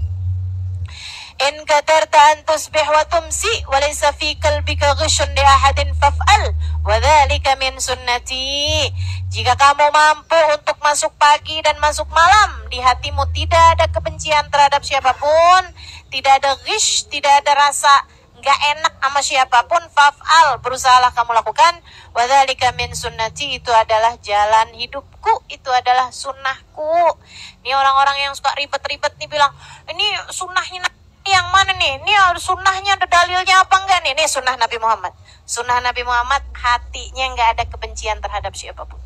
in qadarta an tusbih wa tumsi wa laysa fi qalbika ghishun li ahadin faf'al wa dhalika min sunnati. Jika kamu mampu untuk masuk pagi dan masuk malam, di hatimu tidak ada kebencian terhadap siapapun, tidak ada ghish, tidak ada rasa nggak enak sama siapapun, faf'al, berusahalah kamu lakukan. Wa dzalika min sunnati, itu adalah jalan hidupku, itu adalah sunnahku. Ini orang-orang yang suka ribet-ribet nih bilang, ini sunnahnya yang mana nih? Ini sunnahnya ada dalilnya apa enggak nih? Ini sunnah Nabi Muhammad. Sunnah Nabi Muhammad, hatinya nggak ada kebencian terhadap siapapun.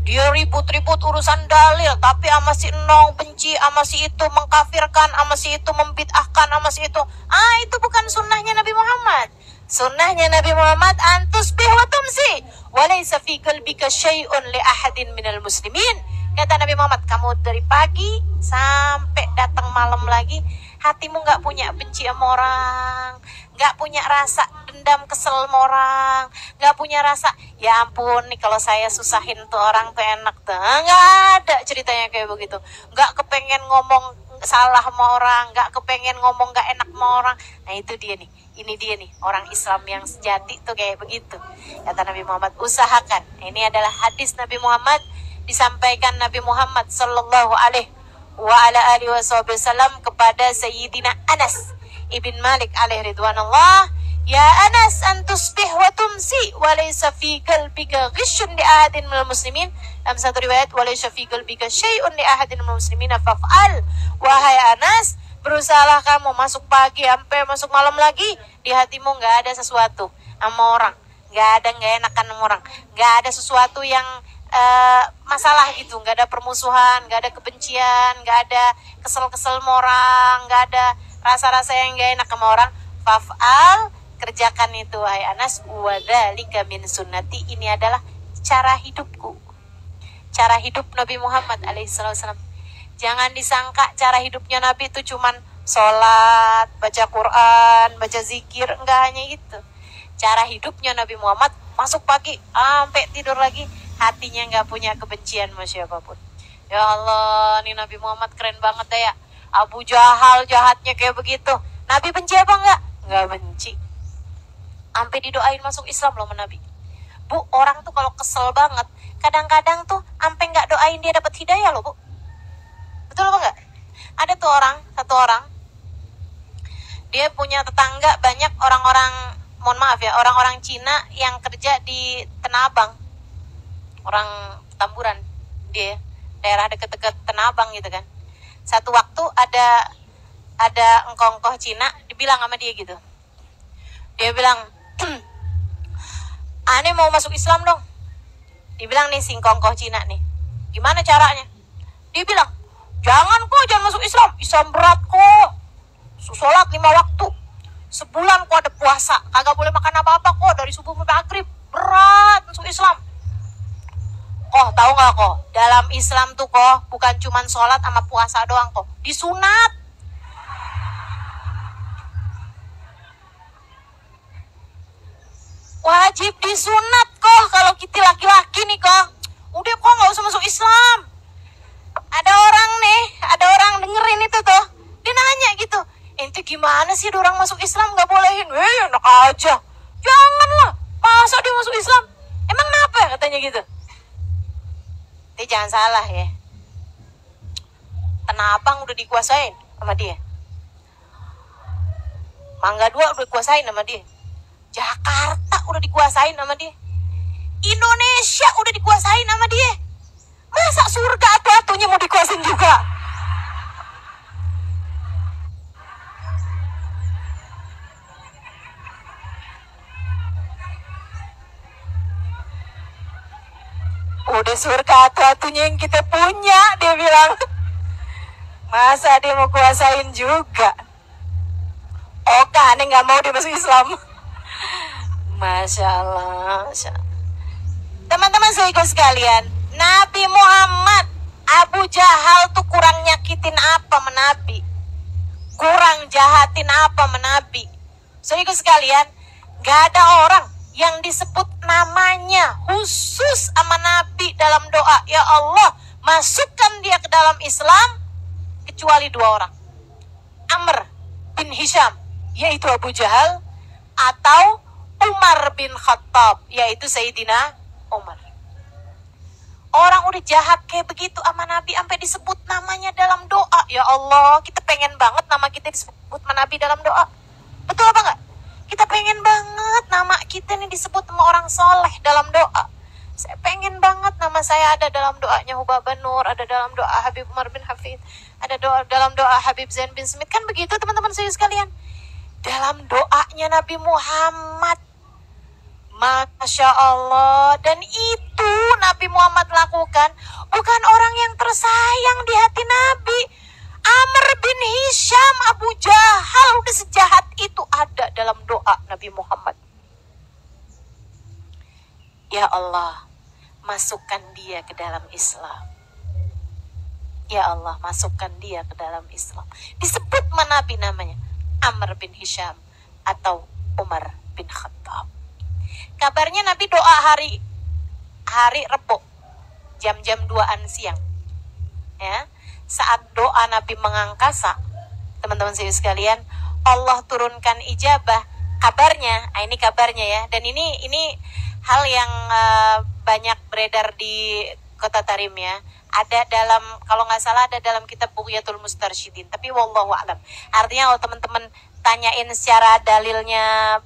Dia ribut-ribut urusan dalil, tapi sama si nong benci, sama si itu mengkafirkan, sama si itu membid'ahkan, sama si itu. Itu bukan sunnahnya Nabi Muhammad. Sunnahnya Nabi Muhammad, antusbih wa tumsi wa laysa fi qalbika syai'un li ahadin minal muslimin. Kata Nabi Muhammad, kamu dari pagi sampai datang malam lagi, hatimu nggak punya benci sama orang, nggak punya rasa dendam kesel sama orang, nggak punya rasa ya ampun nih kalau saya susahin tuh orang tuh enak tuh, nggak ada ceritanya kayak begitu. Nggak kepengen ngomong salah sama orang, nggak kepengen ngomong nggak enak sama orang. Nah itu dia nih, ini dia nih orang Islam yang sejati tuh kayak begitu. Kata Nabi Muhammad, usahakan. Ini adalah hadis Nabi Muhammad, disampaikan Nabi Muhammad sallallahu alaihi wa ala alihi wasallam kepada Sayyidina Anas ibn Malik alaihi ridwanullah. Ya Anas, antusbih wa tumsi wa laysa fi qalbika ghishun li ahadin minal muslimin. Dalam satu riwayat, wa laysa fi qalbika syai'un li ahadin minal muslimin faf'al. Wahai Anas, berusahalah kamu masuk pagi sampai masuk malam lagi, di hatimu nggak ada sesuatu sama orang, nggak enakan sama orang, nggak ada sesuatu yang masalah gitu, nggak ada permusuhan, nggak ada kebencian, nggak ada kesel-kesel sama orang, nggak ada rasa-rasa yang nggak enak sama orang. Faf'al, kerjakan itu wahai Anas. Wa dzalika min sunnati, ini adalah cara hidupku, cara hidup Nabi Muhammad alaihissalam. Jangan disangka cara hidupnya Nabi itu cuman sholat, baca Quran, baca zikir, enggak hanya itu. Cara hidupnya Nabi Muhammad, masuk pagi sampai tidur lagi, hatinya nggak punya kebencian sama siapapun. Ya Allah, nih Nabi Muhammad keren banget deh ya. Abu Jahal jahatnya kayak begitu, Nabi benci apa enggak? Nggak benci. Sampai didoain masuk Islam loh sama Nabi. Bu, orang tuh kalau kesel banget, kadang-kadang tuh sampai nggak doain dia dapat hidayah loh, Bu. Betul apa enggak? Ada tuh satu orang, dia punya tetangga banyak orang-orang, mohon maaf ya, orang-orang Cina yang kerja di Tanah Abang, orang Tamburan, dia daerah deket-deket Tanah Abang gitu kan. Satu waktu ada engkong-engkong Cina dibilang sama dia gitu, dia bilang, aneh mau masuk Islam dong. Dibilang nih si engkong-engkong Cina nih, gimana caranya? Dia bilang, jangan masuk Islam, Islam berat kok, sholat 5 waktu, sebulan kok ada puasa, kagak boleh makan apa-apa kok dari subuh sampai maghrib, berat masuk Islam. Kok tahu nggak kok, dalam Islam tuh kok bukan cuman sholat sama puasa doang kok, disunat. Wajib disunat kok kalau kita laki-laki nih kok. Udah kok nggak usah masuk Islam. Ada orang dengerin itu tuh, dia nanya gitu, ente gimana sih ada orang masuk Islam nggak bolehin? Enak aja, janganlah, masa dia masuk Islam, emang kenapa ya katanya gitu. Dia jangan salah ya, Tanah Abang udah dikuasain sama dia, Mangga Dua udah dikuasain sama dia, Jakarta udah dikuasain sama dia, Indonesia udah dikuasain sama dia. Masa surga atu-atunya mau dikuasain juga? Udah surga atu-atunya yang kita punya, dia bilang. Masa dia mau kuasain juga? Oke, aneh gak mau dia masuk Islam. Masya Allah. Teman-teman saudaraku sekalian, Nabi Muhammad, Abu Jahal tuh kurang nyakitin apa menabi? Kurang jahatin apa menabi? Saudaraku sekalian, gak ada orang yang disebut namanya khusus sama Nabi dalam doa, ya Allah masukkan dia ke dalam Islam, kecuali dua orang. Amr bin Hisham, yaitu Abu Jahal, atau Umar bin Khattab, yaitu Sayyidina Umar. Orang udah jahat kayak begitu sama Nabi sampai disebut namanya dalam doa. Ya Allah, kita pengen banget nama kita disebut sama Nabi dalam doa. Betul apa enggak? Kita pengen banget nama kita nih disebut sama orang soleh dalam doa. Saya pengen banget nama saya ada dalam doanya Hubaba Nur, ada dalam doa Habib Umar bin Hafid, ada dalam doa Habib Zain bin Smith. Kan begitu teman-teman saya sekalian. Dalam doanya Nabi Muhammad. Masya Allah. Dan itu Nabi Muhammad lakukan bukan orang yang tersayang di hati Nabi. Amr bin Hisham, Abu Jahal udah sejahat itu ada dalam doa Nabi Muhammad. Ya Allah, masukkan dia ke dalam Islam. Ya Allah, masukkan dia ke dalam Islam. Disebut mana Nabi namanya? Amr bin Hisham atau Umar bin Khattab. Kabarnya Nabi doa hari Rebo, jam-jam 2-an siang. Ya, saat doa Nabi mengangkasa, teman-teman saya sekalian, Allah turunkan ijabah. Kabarnya, ini kabarnya ya, dan ini hal yang banyak beredar di Kota Tarim ya. Ada dalam, kalau nggak salah ada dalam kitab Bughyatul Mustarsyidin, tapi wallahu a'lam. Artinya kalau teman-teman tanyain secara dalilnya,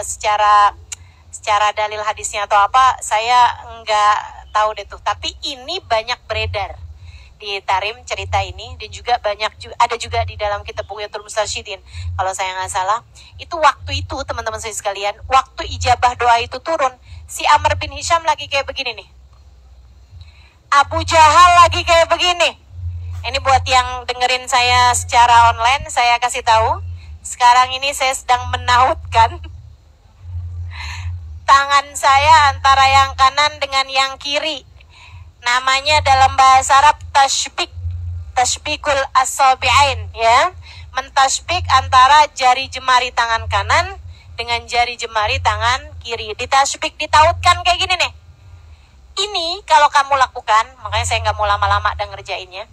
secara dalil hadisnya atau apa, saya nggak tahu deh tuh. Tapi ini banyak beredar di Tarim cerita ini, dan juga ada juga di dalam kitab Bughyatul Mustarsyidin kalau saya nggak salah. Itu waktu itu teman-teman saya sekalian, waktu ijabah doa itu turun, si Amr bin Hisham lagi kayak begini nih, Abu Jahal lagi kayak begini. Ini buat yang dengerin saya secara online, saya kasih tahu. Sekarang ini saya sedang menautkan tangan saya antara yang kanan dengan yang kiri. Namanya dalam bahasa Arab tashbikul asabi'ain ya. Mentasbik antara jari jemari tangan kanan dengan jari jemari tangan kiri. Ditasbik, ditautkan kayak gini nih. Ini kalau kamu lakukan, makanya saya nggak mau lama-lama dan ngerjainnya.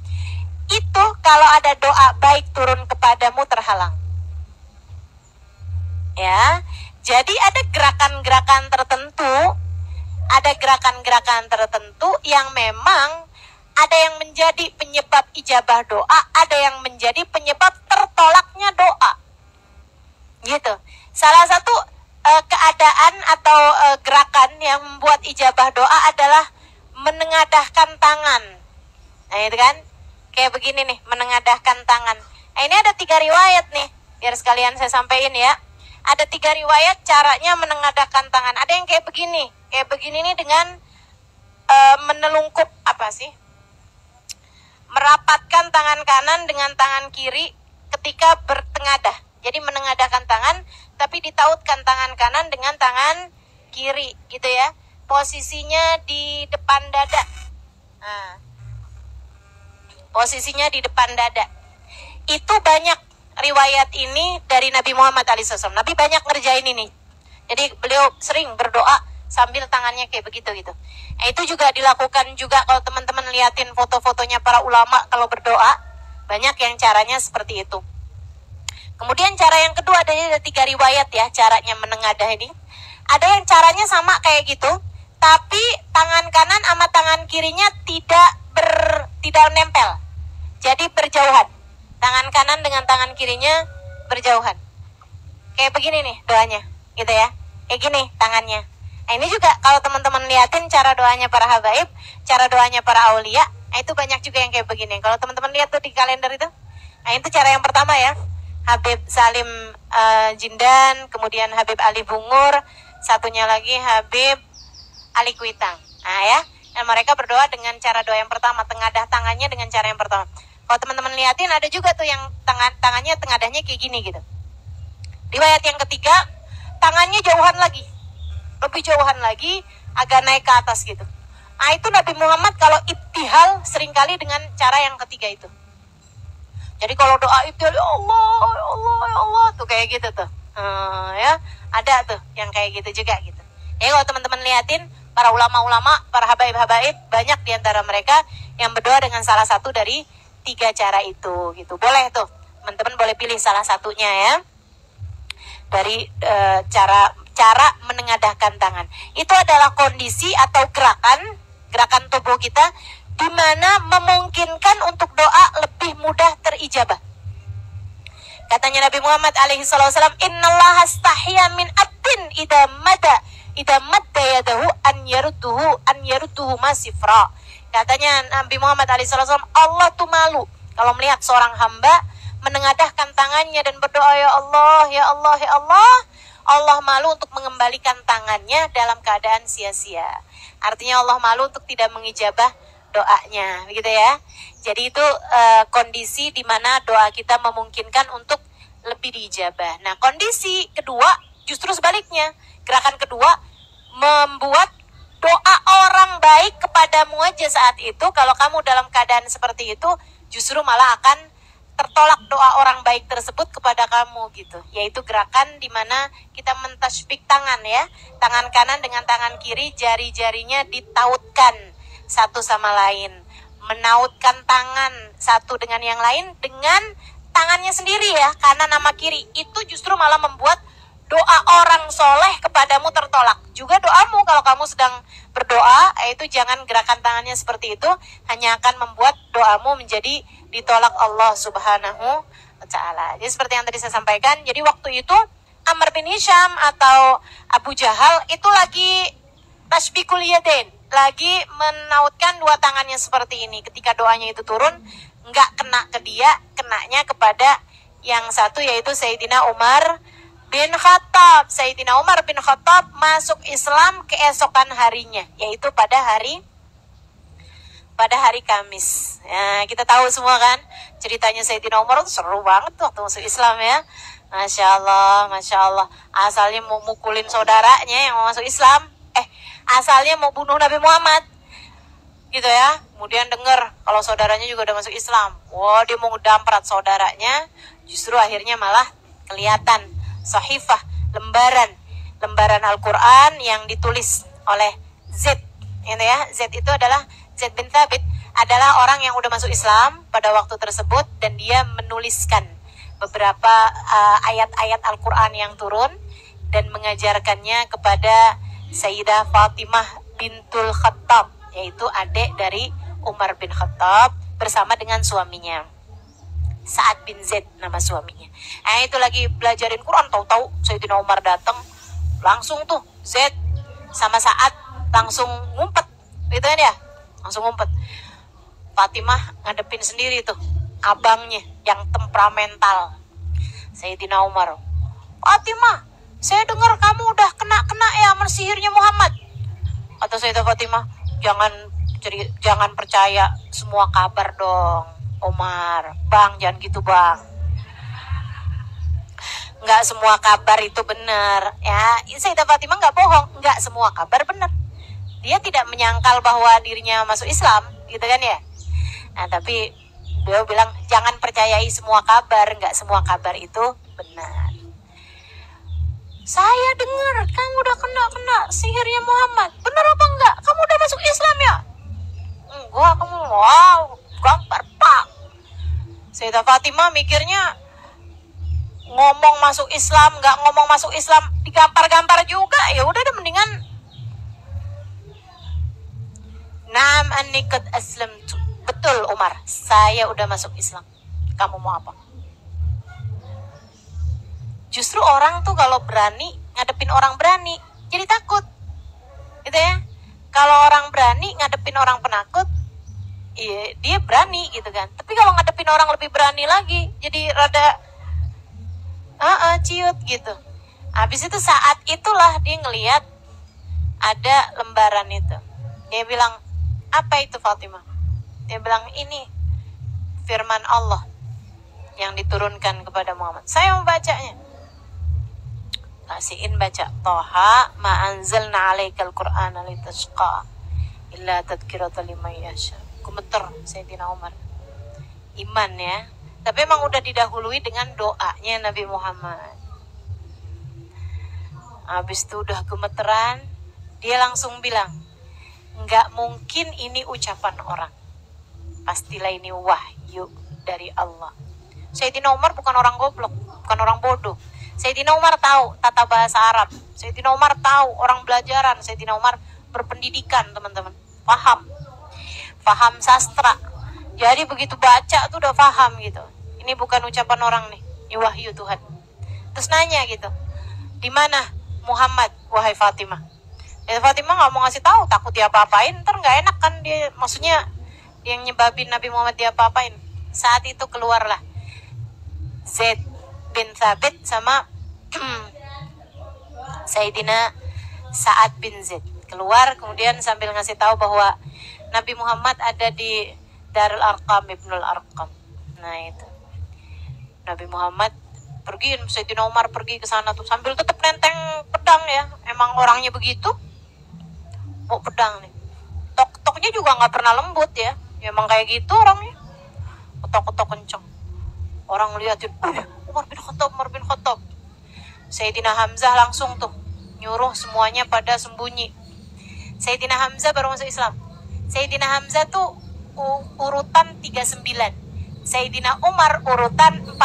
Itu kalau ada doa baik turun kepadamu terhalang. Ya, jadi ada gerakan-gerakan tertentu yang memang ada yang menjadi penyebab ijabah doa, ada yang menjadi penyebab tertolaknya doa. Gitu. Salah satu keadaan atau gerakan yang membuat ijabah doa adalah menengadahkan tangan. Nah itu kan, kayak begini nih, menengadahkan tangan. Nah ini ada 3 riwayat nih, biar sekalian saya sampaikan ya. Ada 3 riwayat caranya menengadahkan tangan. Ada yang kayak begini nih dengan menelungkup merapatkan tangan kanan dengan tangan kiri ketika bertengadah. Jadi menengadahkan tangan, tapi ditautkan tangan kanan dengan tangan kiri, gitu ya. Posisinya di depan dada. Nah, posisinya di depan dada. Itu banyak riwayat ini dari Nabi Muhammad SAW. Nabi banyak ngerjain ini. Jadi beliau sering berdoa sambil tangannya kayak begitu gitu. Nah, itu juga dilakukan juga kalau teman-teman liatin foto-fotonya para ulama kalau berdoa, banyak yang caranya seperti itu. Kemudian cara yang kedua ada 3 riwayat ya caranya menengadah ini. Ada yang caranya sama kayak gitu, tapi tangan kanan sama tangan kirinya tidak nempel. Jadi berjauhan. Tangan kanan dengan tangan kirinya berjauhan. Kayak begini nih doanya, gitu ya. Kayak gini tangannya. Nah, ini juga kalau teman-teman liatin cara doanya para habaib, cara doanya para aulia, nah itu banyak juga yang kayak begini. Kalau teman-teman lihat tuh di kalender itu, nah itu cara yang pertama ya. Habib Salim Jindan, kemudian Habib Ali Bungur, satunya lagi Habib Ali Kuitang. Nah ya, dan mereka berdoa dengan cara doa yang pertama, tengadah tangannya dengan cara yang pertama. Kalau teman-teman liatin ada juga tuh yang tangannya tengadahnya kayak gini gitu. Riwayat yang ketiga, tangannya jauhan lagi, lebih jauhan lagi, agak naik ke atas gitu. Nah itu Nabi Muhammad kalau ibtihal seringkali dengan cara yang ketiga itu. Jadi kalau doa ibtihal, ya Allah, ya Allah, ya Allah, tuh kayak gitu tuh. Ya, ada tuh yang kayak gitu juga gitu. Ya kalau teman-teman liatin, para ulama-ulama, para habaib-habaib, banyak diantara mereka yang berdoa dengan salah satu dari 3 cara itu gitu. Boleh tuh, teman-teman boleh pilih salah satunya ya. Dari cara menengadahkan tangan. Itu adalah kondisi atau gerakan tubuh kita di mana memungkinkan untuk doa lebih mudah terijabah. Katanya Nabi Muhammad alaihi wasallam, "Innallaha astahya min abdin idza madda yadahu an yarudduhu masifra." Katanya Nabi Muhammad alaihi wasallam, Allah tuh malu kalau melihat seorang hamba menengadahkan tangannya dan berdoa, ya Allah, ya Allah, ya Allah. Allah malu untuk mengembalikan tangannya dalam keadaan sia-sia. Artinya Allah malu untuk tidak mengijabah doanya, begitu ya. Jadi itu kondisi di mana doa kita memungkinkan untuk lebih diijabah. Nah, kondisi kedua justru sebaliknya. Gerakan kedua membuat doa orang baik kepadamu aja saat itu, kalau kamu dalam keadaan seperti itu, justru malah akan tertolak doa orang baik tersebut kepada kamu gitu. Yaitu gerakan di mana kita mentasbih tangan ya. Tangan kanan dengan tangan kiri, jari-jarinya ditautkan satu sama lain, menautkan tangan satu dengan yang lain dengan tangannya sendiri ya, kanan sama kiri. Itu justru malah membuat doa orang soleh kepadamu tertolak. Juga doamu kalau kamu sedang berdoa, itu jangan gerakan tangannya seperti itu, hanya akan membuat doamu menjadi ditolak Allah Subhanahu wa Ta'ala. Jadi seperti yang tadi saya sampaikan, jadi waktu itu Amr bin Hisham atau Abu Jahal itu lagi tasbihul yadain, lagi menautkan 2 tangannya seperti ini. Ketika doanya itu turun, nggak kena ke dia, kenanya kepada yang satu, yaitu Sayyidina Umar bin Khattab. Sayyidina Umar bin Khattab masuk Islam keesokan harinya, yaitu pada hari Kamis. Ya, kita tahu semua kan ceritanya Sayyidina Umar itu seru banget tuh waktu masuk Islam ya. Masya Allah, Masya Allah. Asalnya mau mukulin saudaranya yang mau masuk Islam. Asalnya mau bunuh Nabi Muhammad. Gitu ya. Kemudian dengar kalau saudaranya juga udah masuk Islam. Wah, dia mau ngedamprat saudaranya. Justru akhirnya malah kelihatan sahifah, lembaran Al-Quran yang ditulis oleh Zaid. Gitu ya. Zaid itu adalah Zaid bin Thabit, adalah orang yang udah masuk Islam pada waktu tersebut, dan dia menuliskan beberapa ayat-ayat Al-Quran yang turun dan mengajarkannya kepada Sayyidah Fatimah bintul Khattab, yaitu adik dari Umar bin Khattab, bersama dengan suaminya Sa'ad bin Zaid nama suaminya. Itu lagi belajarin Quran, tahu-tahu Sayyidina Umar datang, langsung tuh Zaid sama Sa'ad langsung ngumpet, gitu kan ya, langsung ngumpet. Fatimah ngadepin sendiri tuh abangnya yang temperamental, Sayyidina Umar. Fatimah, saya dengar kamu udah kena ya sihirnya Muhammad. Kata Sayyidah Fatimah, jangan percaya semua kabar dong, Umar. Bang, jangan gitu bang. nggak semua kabar itu benar. Ya, Sayyidah Fatimah nggak bohong, nggak semua kabar benar. Dia tidak menyangkal bahwa dirinya masuk Islam, gitu kan ya. Nah, tapi beliau bilang jangan percayai semua kabar, nggak semua kabar itu benar. Saya dengar kamu udah kena sihirnya Muhammad. Benar apa enggak? Kamu udah masuk Islam ya? Enggak, kamu wow, gampar pak. Sayyidah Fatimah mikirnya ngomong masuk Islam, nggak ngomong masuk Islam, digampar-gampar juga. Ya udah deh, mendingan Naam anni qad aslamtu. Betul Umar, saya udah masuk Islam. Kamu mau apa? Justru orang tuh kalau berani ngadepin orang berani, jadi takut. Gitu ya. Kalau orang berani ngadepin orang penakut, iya, dia berani gitu kan. Tapi kalau ngadepin orang lebih berani lagi, jadi rada ciut gitu. Habis itu saat itulah dia ngelihat ada lembaran itu. Dia bilang, apa itu Fatimah? Dia bilang, ini firman Allah yang diturunkan kepada Muhammad. Saya membacanya. Kasihin baca, Toha ma anzalna alaikal qur'ana litashqa illa tadhkiratan liman yasha. Gemeter Sayyidina Umar. Iman ya. Tapi emang udah didahului dengan doanya Nabi Muhammad. Habis itu udah gemeteran, dia langsung bilang, nggak mungkin ini ucapan orang. Pastilah ini wahyu dari Allah. Sayyidina Umar bukan orang goblok, bukan orang bodoh. Sayyidina Umar tahu tata bahasa Arab. Sayyidina Umar tahu orang belajaran. Sayyidina Umar berpendidikan, teman-teman. Paham sastra. Jadi begitu baca tuh udah paham gitu. Ini bukan ucapan orang nih, ini wahyu Tuhan. Terus nanya gitu, di mana Muhammad, wahai Fatimah? Ya Fatimah nggak mau ngasih tahu, takut dia apa-apain, ntar nggak enak kan dia. Maksudnya yang nyebabin Nabi Muhammad dia apa-apain. Saat itu keluarlah Zaid bin Thabit sama Sayyidina Sa'ad bin Zaid keluar, kemudian sambil ngasih tahu bahwa Nabi Muhammad ada di Darul Arqam, Ibnul Arqam. Nah itu Nabi Muhammad pergi, Sayyidina Umar pergi ke sana tuh sambil tetap nenteng pedang ya. Emang orangnya begitu, mau pedang nih. Tok-toknya juga nggak pernah lembut ya. Ya emang kayak gitu orangnya. Ketok-ketok kenceng. Orang liatin, Umar bin Khattab. Sayyidina Hamzah langsung tuh nyuruh semuanya pada sembunyi. Sayyidina Hamzah baru masuk Islam. Sayyidina Hamzah tuh urutan 39. Sayyidina Umar urutan 40.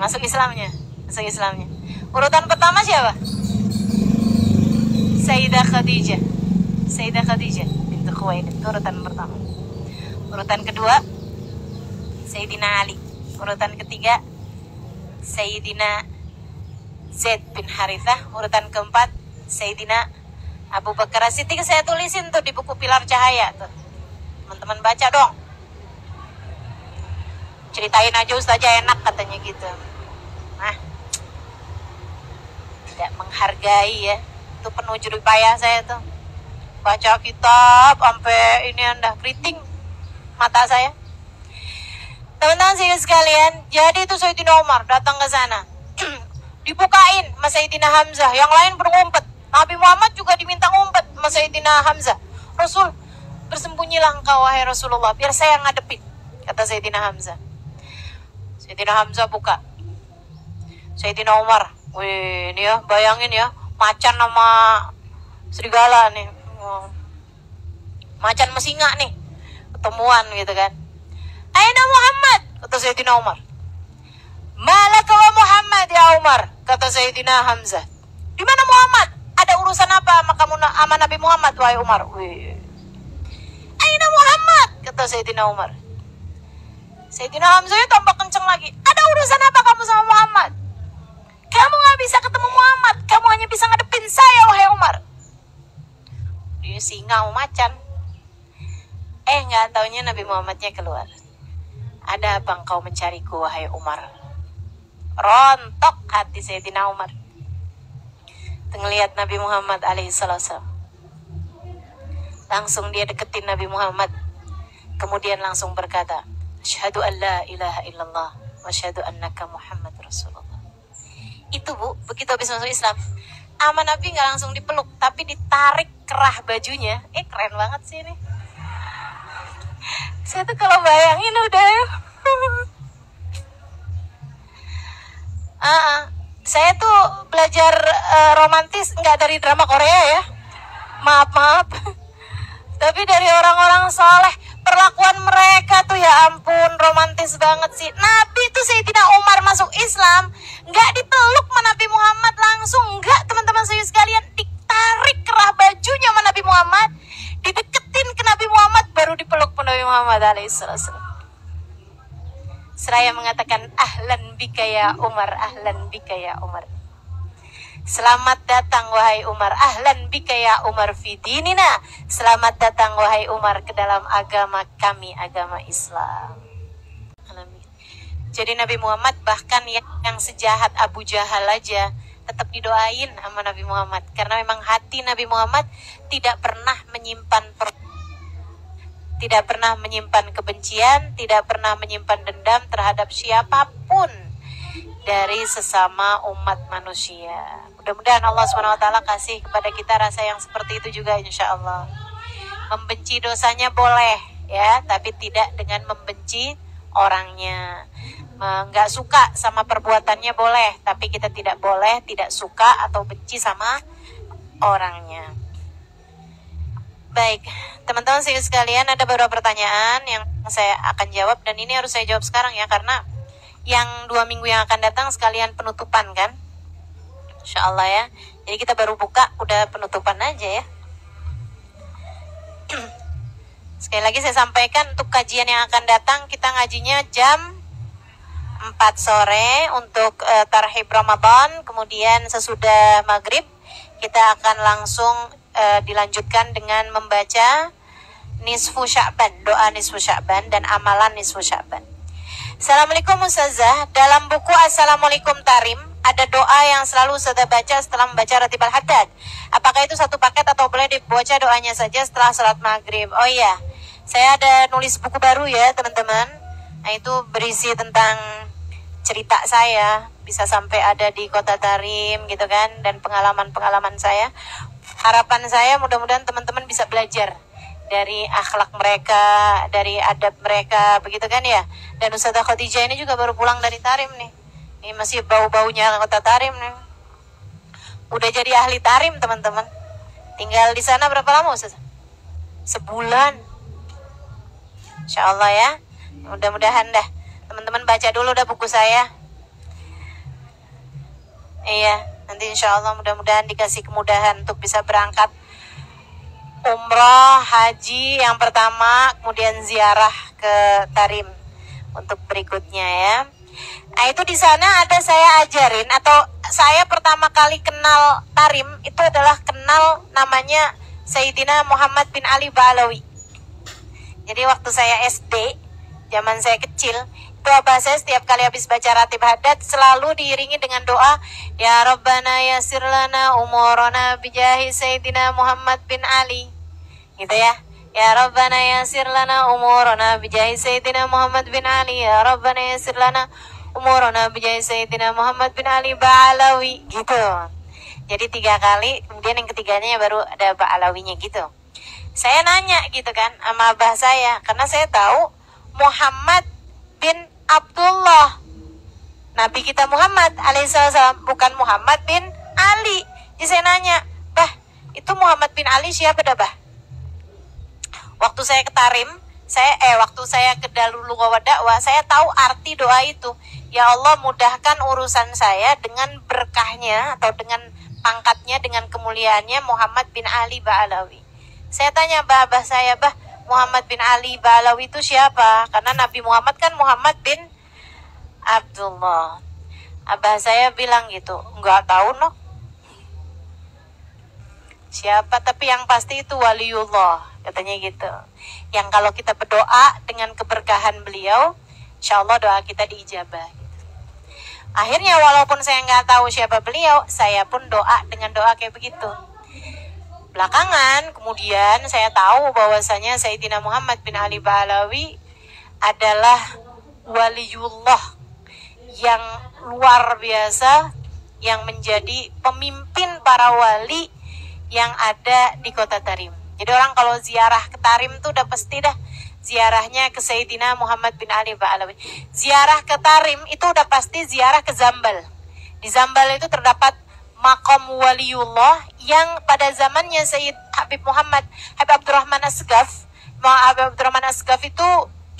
Masuk Islamnya. Urutan pertama siapa? Sayyidah Khadijah bintu Khuwailid, urutan pertama. Urutan kedua Sayyidina Ali. Urutan ketiga Sayyidina Zaid bin Harithah. Urutan keempat Sayyidina Abu Bakar As-Siddiq. Saya tulisin tuh di buku Pilar Cahaya tuh. Teman-teman baca dong. Ceritain aja Ustazah enak katanya gitu. Nah, tidak menghargai ya. Itu penuh jerih payah saya tuh. Baca kitab sampai ini anda keriting mata saya. Teman-teman sekalian, jadi itu Sayyidina Umar datang ke sana. Dibukain sama Sayyidina Hamzah, yang lain berumpet. Nabi Muhammad juga diminta ngumpet sama Sayyidina Hamzah. Rasul, bersembunyilah engkau wahai Rasulullah, biar saya ngadepin, kata Sayyidina Hamzah. Sayyidina Hamzah buka. Sayyidina Umar, wih ini ya, bayangin ya, macan sama serigala nih. Macan sama singa nih, ketemuan gitu kan. Aina Muhammad, kata Sayyidina Umar. Malaka wa Muhammad ya Umar, kata Sayyidina Hamzah. Di mana Muhammad? Ada urusan apa sama kamu sama Nabi Muhammad wahai Umar? Wih. Aina Muhammad, kata Sayyidina Umar. Sayyidina Hamzah tambah kenceng lagi. Ada urusan apa kamu sama Muhammad? Kamu gak bisa ketemu Muhammad, kamu hanya bisa ngadepin saya wahai Umar. Dia singa mau macan. Gak taunya Nabi Muhammadnya keluar. Ada apa engkau mencariku wahai Umar? Rontok hati Sayyidina Umar. Ngelihat Nabi Muhammad alaihissalam. Langsung dia deketin Nabi Muhammad. Kemudian langsung berkata, Asyhadu an la ilaha illallah wa asyhadu annaka Muhammad Rasulullah. Itu Bu, begitu habis masuk Islam, sama Nabi nggak langsung dipeluk, tapi ditarik kerah bajunya. Keren banget sih ini. Saya tuh kalau bayangin udah saya tuh belajar romantis nggak dari drama Korea ya. Maaf. Tapi dari orang-orang soleh. Perlakuan mereka tuh ya ampun, romantis banget sih. Nabi tuh Sayyidina Umar masuk Islam, nggak dipeluk sama Nabi Muhammad langsung, nggak teman-teman saya sekalian, ditarik kerah bajunya sama Nabi Muhammad, dideketin ke Nabi Muhammad, baru dipeluk Nabi Muhammad alaihissalam. Seraya mengatakan ahlan bika ya Umar, ahlan bika ya Umar. Selamat datang wahai Umar, ahlan bika ya Umar fi dinina. Selamat datang wahai Umar ke dalam agama kami, agama Islam. Amin. Jadi Nabi Muhammad bahkan yang sejahat Abu Jahal aja tetap didoain sama Nabi Muhammad, karena memang hati Nabi Muhammad tidak pernah menyimpan kebencian, tidak pernah menyimpan dendam terhadap siapapun dari sesama umat manusia. Mudah-mudahan Allah SWT kasih kepada kita rasa yang seperti itu juga insya Allah. Membenci dosanya boleh ya, tapi tidak dengan membenci orangnya. Nggak suka sama perbuatannya boleh, tapi kita tidak boleh tidak suka atau benci sama orangnya. Baik, teman-teman sekalian, ada beberapa pertanyaan yang saya akan jawab, dan ini harus saya jawab sekarang ya, karena yang 2 minggu yang akan datang sekalian penutupan kan, insya Allah ya. Jadi kita baru buka udah penutupan aja ya. Sekali lagi saya sampaikan, untuk kajian yang akan datang kita ngajinya jam 4 sore untuk tarhib Ramadan. Kemudian sesudah maghrib kita akan langsung dilanjutkan dengan membaca nisfu Sya'ban, doa nisfu Sya'ban dan amalan nisfu Sya'ban. Assalamualaikum Ustazah, dalam buku Assalamualaikum Tarim ada doa yang selalu Ustazah baca setelah membaca Ratib Al-Haddad. Apakah itu satu paket atau boleh dibaca doanya saja setelah salat maghrib? Oh iya, saya ada nulis buku baru ya teman-teman. Nah itu berisi tentang cerita saya, bisa sampai ada di Kota Tarim gitu kan, dan pengalaman-pengalaman saya. Harapan saya mudah-mudahan teman-teman bisa belajar dari akhlak mereka, dari adab mereka, begitu kan ya. Dan Ustazah Khadijah ini juga baru pulang dari Tarim nih. Ini masih bau-baunya Kota Tarim nih. Udah jadi ahli Tarim teman-teman. Tinggal di sana berapa lama Ustazah? Sebulan. Insya Allah ya. Mudah-mudahan dah. Teman-teman baca dulu dah buku saya. Iya, nanti insya Allah mudah-mudahan dikasih kemudahan untuk bisa berangkat umroh, haji yang pertama, kemudian ziarah ke Tarim untuk berikutnya ya. Nah itu di sana ada saya ajarin, atau saya pertama kali kenal Tarim itu adalah kenal namanya Sayyidina Muhammad bin Ali Ba'alawi. Jadi waktu saya SD, zaman saya kecil, itu abah saya setiap kali habis baca Ratib Haddad selalu diiringi dengan doa, Ya Rabbana yassir lana umurana bijahi Sayyidina Muhammad bin Ali. Gitu ya. Ya Rabbana yassir lana umurana bijahi Sayyidina Muhammad bin Ali. Ya Rabbana yassir lana umurana bijahi Sayyidina Muhammad bin Ali Ba'alawi. Gitu. Jadi 3 kali, kemudian yang ketiganya baru ada Ba'alawinya gitu. Saya nanya gitu kan sama abah saya, karena saya tahu Muhammad bin Abdullah, Nabi kita Muhammad alaihissalam, bukan Muhammad bin Ali. Jadi saya nanya, bah itu Muhammad bin Ali siapa dah bah? Waktu saya ke Tarim, waktu saya ke Darul Lughah Dakwah, saya tahu arti doa itu. Ya Allah, mudahkan urusan saya dengan berkahnya atau dengan pangkatnya, dengan kemuliaannya Muhammad bin Ali Ba'alawi. Saya tanya abah saya, bah Muhammad bin Ali Ba'alawi itu siapa? Karena Nabi Muhammad kan Muhammad bin Abdullah. Abah saya bilang gitu, enggak tahu no. Siapa, tapi yang pasti itu waliullah, katanya gitu. Yang kalau kita berdoa dengan keberkahan beliau, insya Allah doa kita diijabah. Akhirnya walaupun saya nggak tahu siapa beliau, saya pun doa dengan doa kayak begitu. Belakangan kemudian saya tahu bahwasanya Sayyidina Muhammad bin Ali Ba'alawi adalah waliullah yang luar biasa, yang menjadi pemimpin para wali yang ada di kota Tarim. Jadi orang kalau ziarah ke Tarim tuh udah pasti dah ziarahnya ke Sayyidina Muhammad bin Ali Ba'alawi. Ziarah ke Tarim itu udah pasti ziarah ke Zambal. Di Zambal itu terdapat makom waliullah yang pada zamannya Sayyid Habib Abdurrahman Asgaf. Habib Abdurrahman Asgaf itu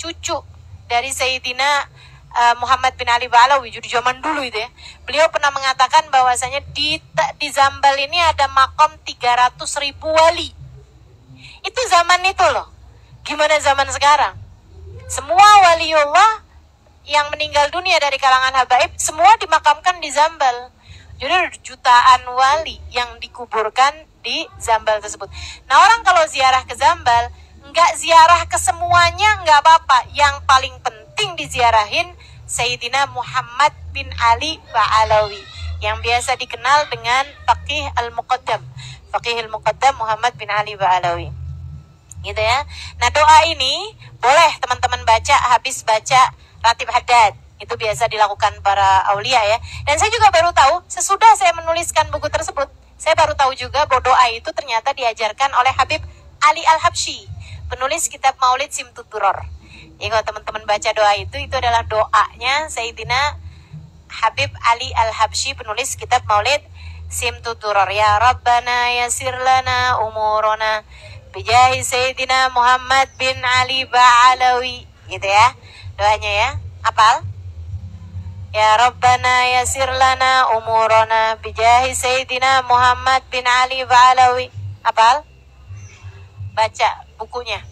cucu dari Sayyidina Muhammad bin Ali Ba'alawi. Jadi zaman dulu itu ya. Beliau pernah mengatakan bahwasanya di Zambal ini ada makom 300.000 wali. Itu zaman itu loh. Gimana zaman sekarang? Semua waliullah yang meninggal dunia dari kalangan habaib semua dimakamkan di Zambal. Jadi ada jutaan wali yang dikuburkan di Zambal tersebut. Nah orang kalau ziarah ke Zambal, nggak ziarah ke semuanya nggak apa-apa. Yang paling penting diziarahin Sayyidina Muhammad bin Ali Ba'alawi, yang biasa dikenal dengan Faqih Al-Muqaddam. Faqih Al-Muqaddam Muhammad bin Ali Ba'alawi. Gitu ya. Nah doa ini boleh teman-teman baca habis baca Ratib Haddad. Itu biasa dilakukan para aulia ya. Dan saya juga baru tahu sesudah saya menuliskan buku tersebut, saya baru tahu juga bahwa doa itu ternyata diajarkan oleh Habib Ali Al-Habsyi, penulis kitab Maulid Simtud Duror. Ya kalau teman-teman baca doa itu adalah doanya Sayyidina Habib Ali Al-Habsyi, penulis kitab Maulid Simtud Duror. Ya Rabbana yasir lana umurona bijahi Sayyidina Muhammad bin Ali Ba'alawi. Gitu ya doanya ya. Apal? Ya Rabbana yasir lana umurona bijahi Sayyidina Muhammad bin Ali Ba'alawi. Apal? Baca bukunya.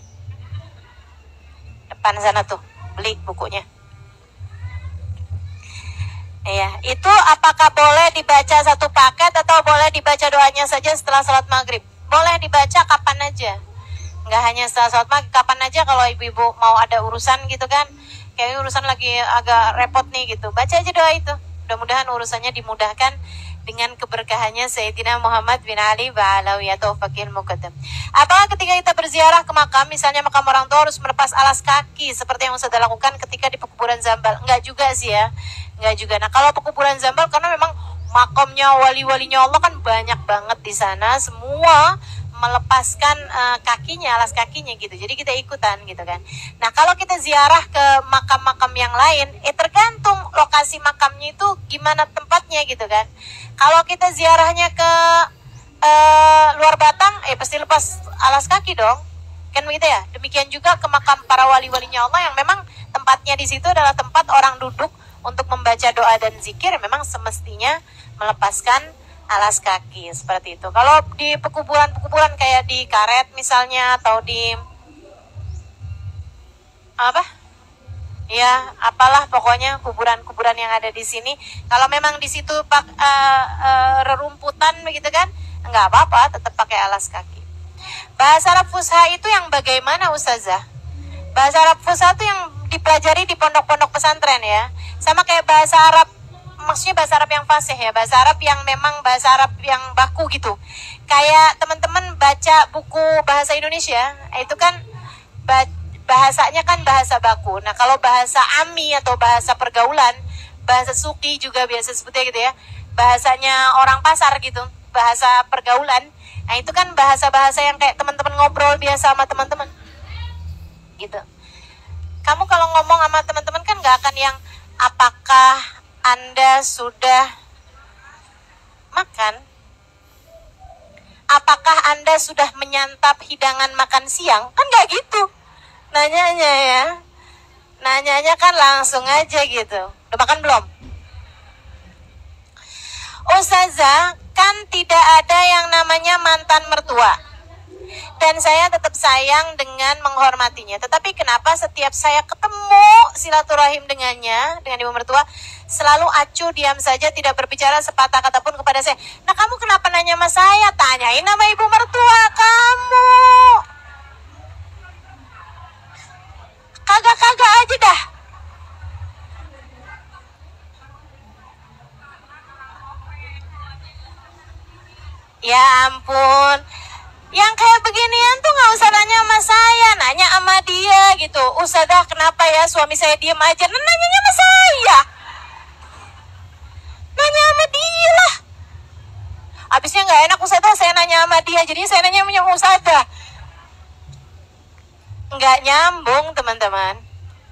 Depan sana tuh, beli bukunya. Iya, itu apakah boleh dibaca satu paket atau boleh dibaca doanya saja setelah sholat maghrib? Boleh dibaca kapan aja, nggak hanya setelah sholat maghrib, kapan aja kalau ibu-ibu mau ada urusan gitu kan, kayak urusan lagi agak repot nih gitu, baca aja doa itu. Mudah-mudahan urusannya dimudahkan dengan keberkahannya Sayyidina Muhammad bin Ali Ba'alawi atau Faqih Muqaddam. Apakah ketika kita berziarah ke makam, misalnya makam orang tua, harus melepas alas kaki seperti yang sudah lakukan ketika di pekuburan Zambal? Enggak juga sih ya, enggak juga. Nah kalau pekuburan Zambal karena memang makamnya wali-walinya Allah kan banyak banget di sana, semua melepaskan kakinya, alas kakinya gitu. Jadi kita ikutan gitu kan. Nah kalau kita ziarah ke makam-makam yang lain, tergantung lokasi makamnya itu gimana tempatnya gitu kan. Kalau kita ziarahnya ke luar Batang, pasti lepas alas kaki dong. Kan begitu ya. Demikian juga ke makam para wali-walinya Allah yang memang tempatnya di situ adalah tempat orang duduk untuk membaca doa dan zikir, memang semestinya melepaskan alas kaki seperti itu. Kalau di pekuburan kayak di Karet misalnya atau di apa? Ya, apalah pokoknya kuburan-kuburan yang ada di sini. Kalau memang di situ rerumputan begitu kan, enggak apa-apa, tetap pakai alas kaki. Bahasa Arab Fusha itu yang bagaimana Ustazah? Bahasa Arab Fusha itu yang dipelajari di pondok-pondok pesantren ya. Sama kayak bahasa Arab, maksudnya bahasa Arab yang fasih ya, bahasa Arab yang memang bahasa Arab yang baku gitu. Kayak teman-teman baca buku bahasa Indonesia, itu kan bahasanya kan bahasa baku. Nah kalau bahasa ami atau bahasa pergaulan, bahasa suki juga biasa sebutnya gitu ya, bahasanya orang pasar gitu, bahasa pergaulan. Nah itu kan bahasa-bahasa yang kayak teman-teman ngobrol biasa sama teman-teman gitu. Kamu kalau ngomong sama teman-teman kan gak akan yang apakah Anda sudah makan? Apakah Anda sudah menyantap hidangan makan siang? Kan gak gitu nanyanya ya. Nanyanya kan langsung aja gitu. Udah makan belum? Ustazah, kan tidak ada yang namanya mantan mertua. Dan saya tetap sayang dengan menghormatinya. Tetapi kenapa setiap saya ketemu silaturahim dengannya, dengan ibu mertua, selalu acuh diam saja, tidak berbicara sepatah kata pun kepada saya. Nah kamu kenapa nanya sama saya? Tanyain nama ibu mertua kamu. Kagak-kagak aja dah. Ya ampun. Yang kayak beginian tuh gak usah nanya sama saya, nanya sama dia gitu. Ustazah kenapa ya suami saya diem aja? Nah, nanyanya sama saya. Abisnya nggak enak Ustazah, saya nanya sama dia, jadi saya nanya sama Ustazah. Nggak nyambung teman-teman.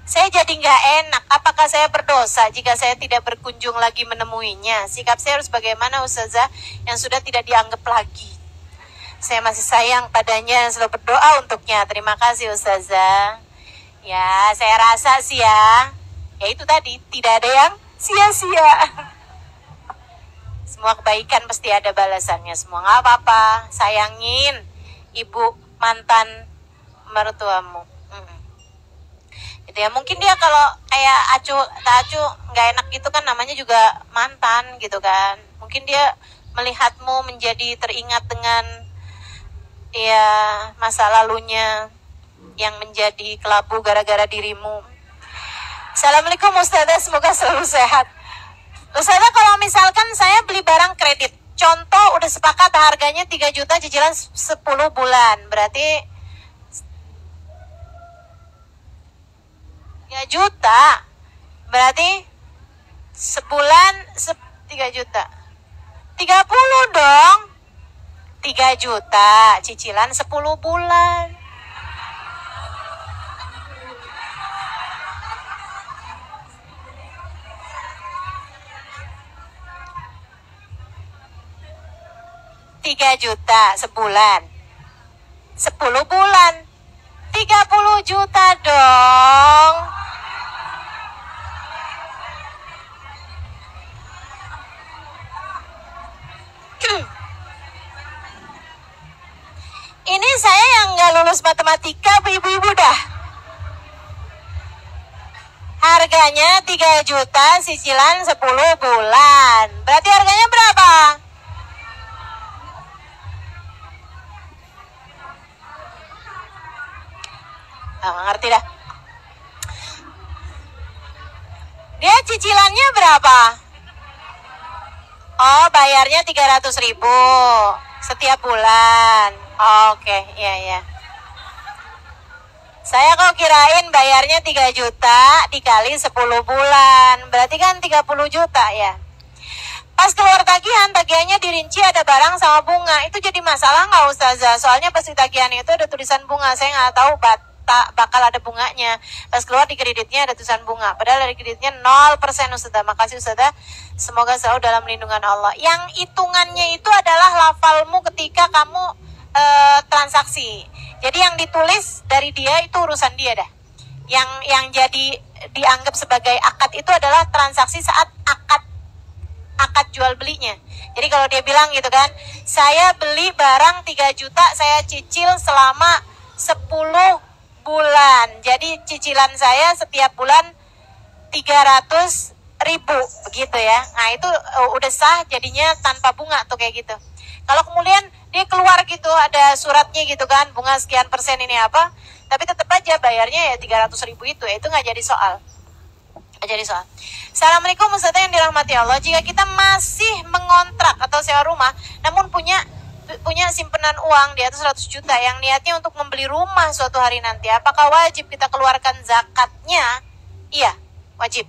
Saya jadi nggak enak. Apakah saya berdosa jika saya tidak berkunjung lagi menemuinya? Sikap saya harus bagaimana Ustazah yang sudah tidak dianggap lagi? Saya masih sayang padanya dan selalu berdoa untuknya. Terima kasih Ustazah. Ya, saya rasa sih ya itu tadi, tidak ada yang sia-sia. Semua kebaikan pasti ada balasannya. Semua nggak apa-apa. Sayangin ibu mantan mertuamu. Gitu ya. Mungkin dia kalau kayak acu nggak enak gitu kan, namanya juga mantan gitu kan. Mungkin dia melihatmu menjadi teringat dengan ya masa lalunya yang menjadi kelabu gara-gara dirimu. Assalamualaikum Ustazah, semoga selalu sehat. Ustazah, kalau misalkan saya beli barang kredit, contoh udah sepakat harganya 3 juta, cicilan 10 bulan, berarti 3 juta, berarti sebulan 3 juta, 30 dong. 3 juta, cicilan 10 bulan. Juta sebulan, 10 bulan, 30 juta dong. Ini saya yang nggak lulus matematika, ibu-ibu dah. Harganya 3 juta, cicilan 10 bulan. Berarti harganya berapa? Nggak ngerti dah. Dia cicilannya berapa? Oh, bayarnya 300.000 setiap bulan. Oke, iya. Saya kok kirain bayarnya 3 juta dikali 10 bulan. Berarti kan 30 juta ya. Pas keluar tagihannya dirinci ada barang sama bunga. Itu jadi masalah nggak Ustazah? Soalnya pas di tagihan itu ada tulisan bunga. Saya nggak tahu bakal ada bunganya. Pas keluar di kreditnya ada tulisan bunga. Padahal dari kreditnya 0% Ustazah. Makasih Ustazah. Semoga selalu dalam lindungan Allah. Yang hitungannya itu adalah lafalmu ketika kamu transaksi. Jadi yang ditulis dari dia itu urusan dia dah. Yang jadi dianggap sebagai akad itu adalah transaksi saat akad jual belinya. Jadi kalau dia bilang gitu kan, saya beli barang 3 juta, saya cicil selama 10 bulan. Jadi cicilan saya setiap bulan 300.000 begitu ya. Nah itu udah sah jadinya tanpa bunga tuh kayak gitu. Kalau kemudian dia keluar gitu ada suratnya gitu kan, bunga sekian persen ini apa, tapi tetap aja bayarnya ya 300.000 itu nggak jadi soal. Assalamualaikum Ustazah yang dirahmati Allah. Jika kita masih mengontrak atau sewa rumah, namun punya simpenan uang di atas 100 juta yang niatnya untuk membeli rumah suatu hari nanti, apakah wajib kita keluarkan zakatnya? Iya, wajib.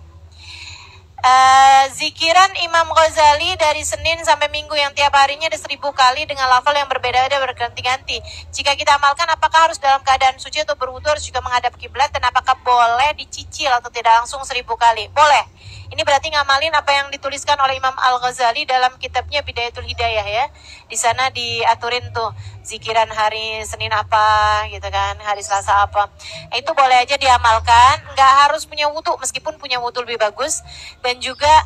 Zikiran Imam Ghazali dari Senin sampai Minggu yang tiap harinya ada 1000 kali dengan lafal yang berbeda-beda berganti-ganti. Jika kita amalkan, apakah harus dalam keadaan suci atau berwudu, harus juga menghadap kiblat, dan apakah boleh dicicil atau tidak langsung 1000 kali? Boleh. Ini berarti ngamalin apa yang dituliskan oleh Imam Al-Ghazali dalam kitabnya Bidayatul Hidayah ya. Di sana diaturin tuh zikiran hari Senin apa gitu kan, hari Selasa apa. Itu boleh aja diamalkan, nggak harus punya wudu, meskipun punya wudu lebih bagus. Dan juga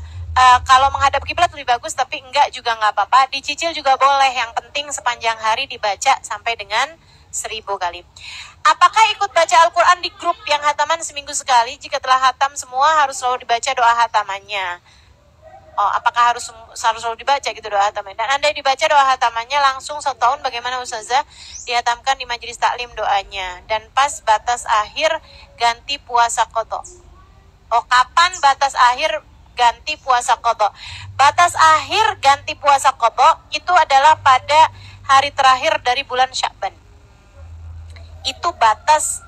kalau menghadap kiblat lebih bagus, tapi enggak juga nggak apa-apa. Dicicil juga boleh, yang penting sepanjang hari dibaca sampai dengan 1000 kali. Apakah ikut baca Al-Quran di grup yang hataman seminggu sekali? Jika telah hatam semua harus selalu dibaca doa hatamannya. Oh, apakah harus selalu dibaca gitu doa hatamannya? Dan andai dibaca doa hatamannya langsung 1 tahun, bagaimana Ustazah? Dihatamkan di majelis taklim doanya. Dan pas batas akhir ganti puasa qadha. Oh, kapan batas akhir ganti puasa qadha? Batas akhir ganti puasa qadha itu adalah pada hari terakhir dari bulan Sya'ban. Itu batas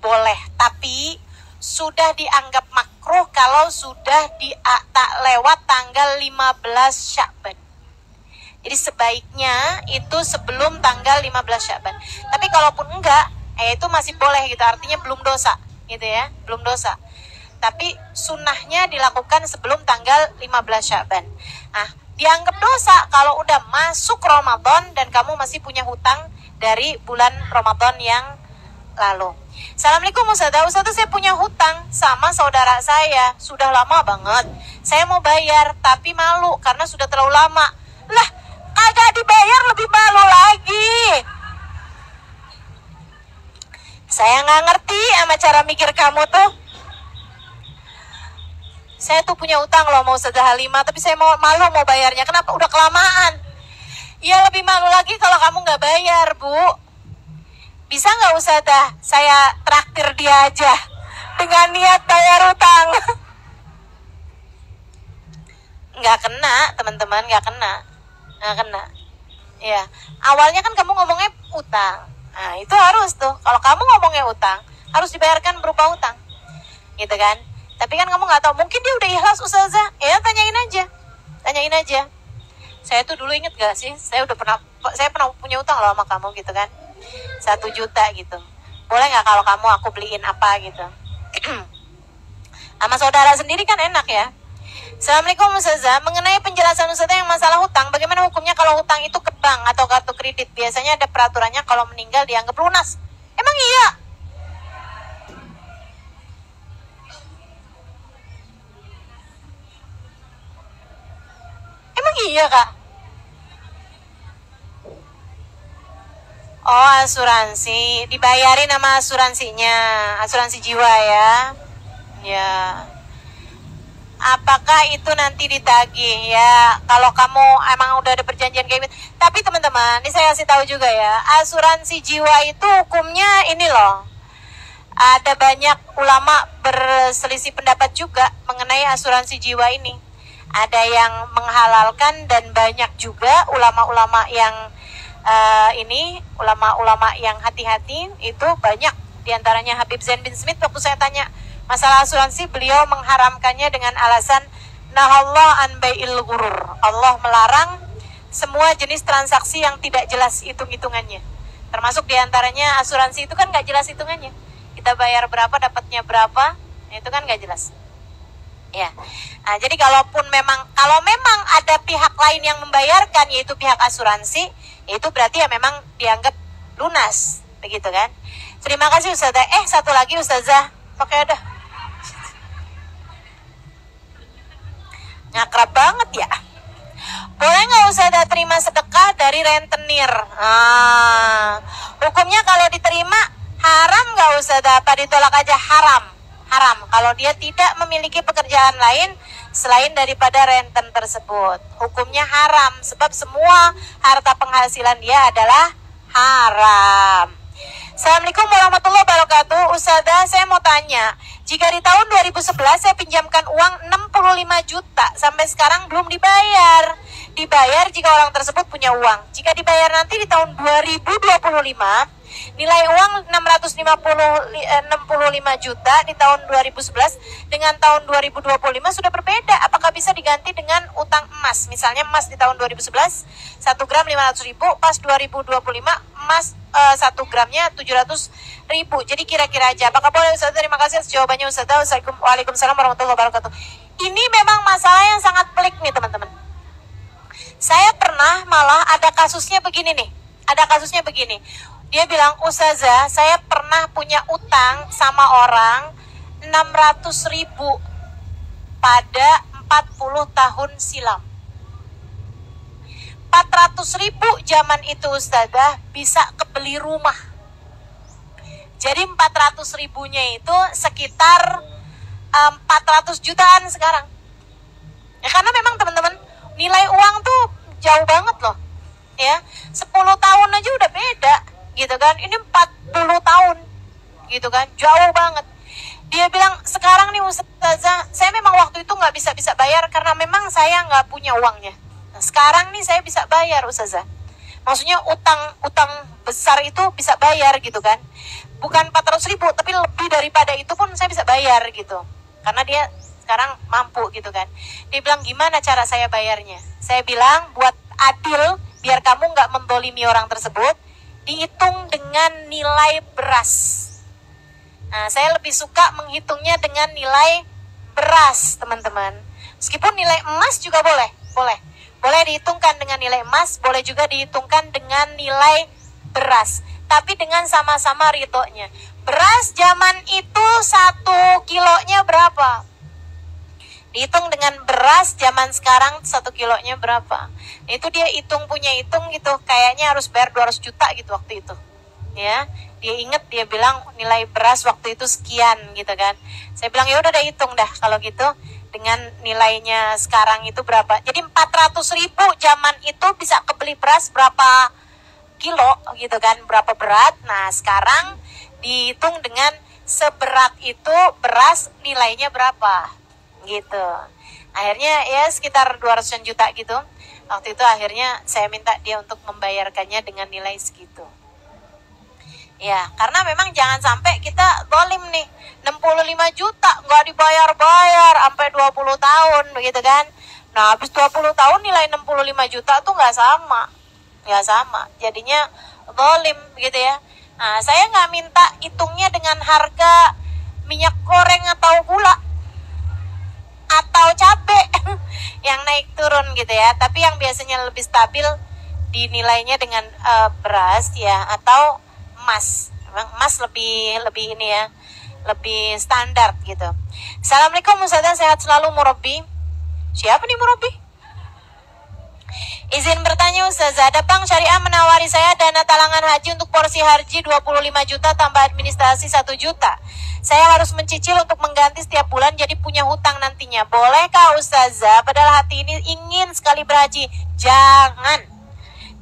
boleh, tapi sudah dianggap makruh kalau sudah tak lewat tanggal 15 Sya'ban. Jadi sebaiknya itu sebelum tanggal 15 Sya'ban. Tapi kalaupun enggak, itu masih boleh gitu. Artinya belum dosa gitu ya, belum dosa. Tapi sunnahnya dilakukan sebelum tanggal 15 Sya'ban. Nah, dianggap dosa kalau udah masuk Ramadan dan kamu masih punya hutang dari bulan Ramadan yang lalu. Assalamualaikum Ustazah, saya punya hutang sama saudara saya, sudah lama banget. Saya mau bayar tapi malu karena sudah terlalu lama. Lah, kagak dibayar lebih malu lagi. Saya nggak ngerti sama cara mikir kamu tuh. Saya tuh punya utang loh mau Ustazah Halimah, tapi saya malu mau bayarnya. Kenapa? Udah kelamaan. Ya lebih malu lagi kalau kamu nggak bayar, Bu. Bisa nggak Ustazah, saya traktir dia aja dengan niat bayar utang? Nggak kena, teman-teman, nggak kena. Ya, awalnya kan kamu ngomongnya utang. Nah, itu harus tuh. Kalau kamu ngomongnya utang, harus dibayarkan berupa utang. Gitu kan? Tapi kan kamu nggak tahu, mungkin dia udah ikhlas Ustazah. Ya, tanyain aja. Saya tuh dulu inget gak sih, saya pernah punya utang loh sama kamu gitu kan. 1 juta gitu. Boleh nggak kalau kamu aku beliin apa gitu? Sama saudara sendiri kan enak ya. Assalamualaikum Ustazah, mengenai penjelasan Ustazah yang masalah hutang, bagaimana hukumnya kalau hutang itu ke bank atau kartu kredit? Biasanya ada peraturannya kalau meninggal dianggap lunas. Emang iya? Emang iya Kak? Oh, asuransi, dibayarin sama asuransinya, asuransi jiwa ya. Ya. Apakah itu nanti ditagih ya? Kalau kamu emang udah ada perjanjian kayak gitu. Tapi teman-teman, ini saya kasih tahu juga ya, asuransi jiwa itu hukumnya ini loh. Ada banyak ulama berselisih pendapat juga mengenai asuransi jiwa ini. Ada yang menghalalkan dan banyak juga ulama-ulama yang ulama-ulama yang hati-hati itu banyak. Diantaranya Habib Zain bin Smith, waktu saya tanya masalah asuransi, beliau mengharamkannya dengan alasan nahallah an bai'il ghurur. Allah melarang semua jenis transaksi yang tidak jelas hitung-hitungannya. Termasuk diantaranya asuransi itu kan nggak jelas hitungannya. Kita bayar berapa, dapatnya berapa, itu kan nggak jelas. Ya. Nah, jadi kalau memang ada pihak lain yang membayarkan, yaitu pihak asuransi, itu berarti ya memang dianggap lunas, begitu kan? Terima kasih Ustazah. Satu lagi Ustazah, pakai ada. Ngakrab banget ya. Boleh nggak Ustazah terima sedekah dari rentenir? Hukumnya kalau diterima haram nggak Ustazah? Apa ditolak aja? Haram. Kalau dia tidak memiliki pekerjaan lain selain daripada renten tersebut. Hukumnya haram sebab semua harta penghasilan dia adalah haram. Assalamualaikum warahmatullahi wabarakatuh. Ustazah, saya mau tanya, jika di tahun 2011 saya pinjamkan uang 65 juta sampai sekarang belum dibayar. Dibayar jika orang tersebut punya uang. Jika dibayar nanti di tahun 2025, nilai uang 65 juta di tahun 2011 dengan tahun 2025 sudah berbeda. Apakah bisa diganti dengan utang emas? Misalnya emas di tahun 2011 1 gram 500.000, pas 2025 emas 1 gramnya 700.000. Jadi kira-kira aja. Apakah boleh Ustaz? Terima kasih atas jawabannya Ustaz. Waalaikumsalam warahmatullahi wabarakatuh. Ini memang masalah yang sangat pelik nih teman-teman. Saya pernah malah ada kasusnya begini nih. Dia bilang, Ustazah, saya pernah punya utang sama orang 600.000 pada 40 tahun silam. 400.000 zaman itu Ustazah bisa kebeli rumah. Jadi 400.000-nya itu sekitar 400 jutaan sekarang. Ya karena memang teman-teman, nilai uang tuh jauh banget loh. Ya, 10 tahun aja udah beda. Gitu kan, ini 40 tahun gitu kan, jauh banget. Dia bilang, sekarang nih Ustazah, saya memang waktu itu nggak bisa bayar karena memang saya nggak punya uangnya. Nah, sekarang nih saya bisa bayar Ustazah. Maksudnya utang besar itu bisa bayar gitu kan. Bukan 400.000, tapi lebih daripada itu pun saya bisa bayar gitu. Karena dia sekarang mampu gitu kan. Dia bilang, gimana cara saya bayarnya? Saya bilang, buat adil, biar kamu nggak mendolimi orang tersebut, dihitung dengan nilai beras. Nah, saya lebih suka menghitungnya dengan nilai beras, teman-teman. Meskipun nilai emas juga boleh. Boleh dihitungkan dengan nilai emas, boleh juga dihitungkan dengan nilai beras. Tapi dengan sama-sama ridhonya. Beras zaman itu 1 kilonya berapa? Dihitung dengan beras zaman sekarang 1 kilonya berapa. Itu dia punya hitung gitu. Kayaknya harus bayar 200 juta gitu waktu itu. Ya, dia inget, dia bilang nilai beras waktu itu sekian gitu kan. Saya bilang ya udah hitung dah kalau gitu dengan nilainya sekarang itu berapa. Jadi 400.000 zaman itu bisa kebeli beras berapa kilo gitu kan, berapa berat. Nah sekarang dihitung dengan seberat itu beras nilainya berapa gitu. Akhirnya ya sekitar 200 juta gitu. Waktu itu akhirnya saya minta dia untuk membayarkannya dengan nilai segitu. Ya, karena memang jangan sampai kita zalim nih. 65 juta nggak dibayar-bayar sampai 20 tahun begitu kan. Nah, habis 20 tahun nilai 65 juta tuh nggak sama. Nggak sama. Jadinya zalim begitu ya. Nah, saya nggak minta hitungnya dengan harga minyak goreng atau gula atau cabai yang naik turun gitu ya. Tapi yang biasanya lebih stabil dinilainya dengan beras ya atau emas. Memang emas lebih ini ya, lebih standar gitu. Assalamualaikum Ustazah, sehat selalu Murabbi. Siapa nih Murabbi? Izin bertanya Ustazah, ada bank syariah menawari saya dana talangan haji untuk porsi haji 25 juta tambah administrasi 1 juta. Saya harus mencicil untuk mengganti setiap bulan jadi punya hutang nantinya. Bolehkah Ustazah? Padahal hati ini ingin sekali berhaji.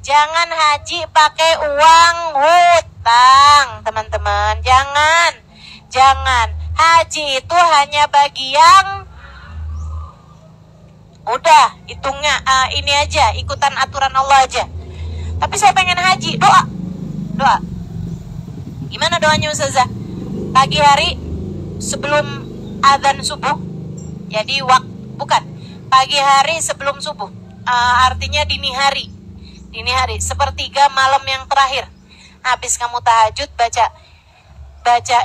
Jangan haji pakai uang hutang, teman-teman. Jangan. Haji itu hanya bagi yang udah hitungnya ini aja, ikutan aturan Allah aja. Tapi saya pengen haji, doa. Gimana doanya Ustazah? Pagi hari sebelum azan subuh. Jadi bukan. Pagi hari sebelum subuh. Artinya dini hari, sepertiga malam yang terakhir. Habis kamu tahajud baca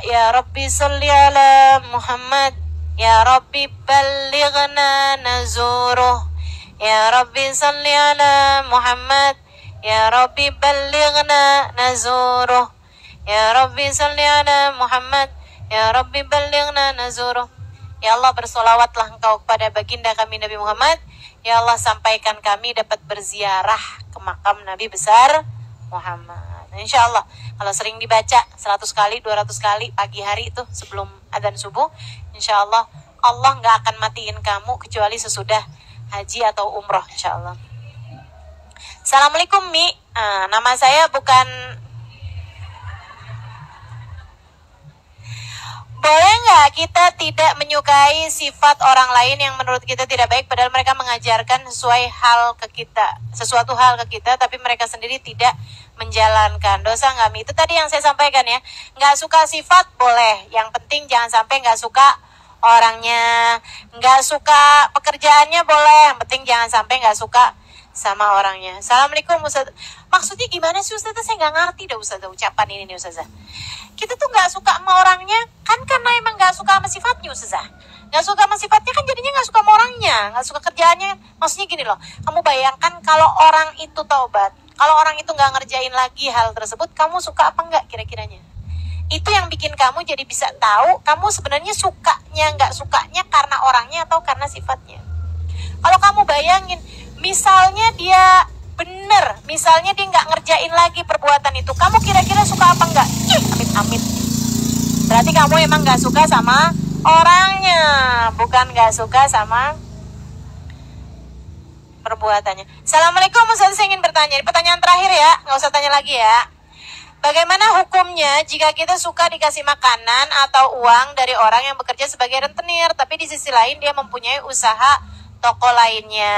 ya Rabbi sholli ala Muhammad, ya Rabbi ballighna nazuruh, ya Rabbi sholli ala Muhammad, ya Rabbi ballighna nazuruh, ya Rabbi sholli ala Muhammad, ya Rabbi ballighna nazuruh. Ya Allah, bersolawatlah engkau kepada baginda kami Nabi Muhammad. Ya Allah, sampaikan kami dapat berziarah ke makam Nabi besar Muhammad. Insya Allah, kalau sering dibaca 100 kali, 200 kali pagi hari itu sebelum adzan subuh, insya Allah, Allah nggak akan matiin kamu kecuali sesudah haji atau umroh, insya Allah. Assalamualaikum Mi, nama saya bukan... Boleh nggak kita tidak menyukai sifat orang lain yang menurut kita tidak baik, padahal mereka mengajarkan sesuatu hal ke kita, tapi mereka sendiri tidak menjalankan. Dosa nggak Mi? Itu tadi yang saya sampaikan ya. Nggak suka sifat boleh, yang penting jangan sampai nggak suka orangnya. Nggak suka pekerjaannya boleh, yang penting jangan sampai nggak suka sama orangnya. Assalamualaikum Ustaz. Maksudnya gimana sih Ustaz? Saya nggak ngerti dah Ustaz ucapan ini nih Ustaz. Kita tuh nggak suka sama orangnya kan karena emang nggak suka sama sifatnya Ustazah. Nggak suka sama sifatnya kan jadinya nggak suka sama orangnya, nggak suka kerjaannya. Maksudnya gini loh, kamu bayangkan kalau orang itu taubat, kalau orang itu nggak ngerjain lagi hal tersebut, kamu suka apa nggak kira-kiranya? Itu yang bikin kamu jadi bisa tahu kamu sebenarnya sukanya nggak sukanya karena orangnya atau karena sifatnya. Kalau kamu bayangin, misalnya dia bener, misalnya dia nggak ngerjain lagi perbuatan itu, kamu kira-kira suka apa nggak? Amit-amit. Berarti kamu emang nggak suka sama orangnya, bukan nggak suka sama perbuatannya. Assalamualaikum Ustaz, saya ingin bertanya. Pertanyaan terakhir ya, nggak usah tanya lagi ya. Bagaimana hukumnya jika kita suka dikasih makanan atau uang dari orang yang bekerja sebagai rentenir, tapi di sisi lain dia mempunyai usaha toko lainnya?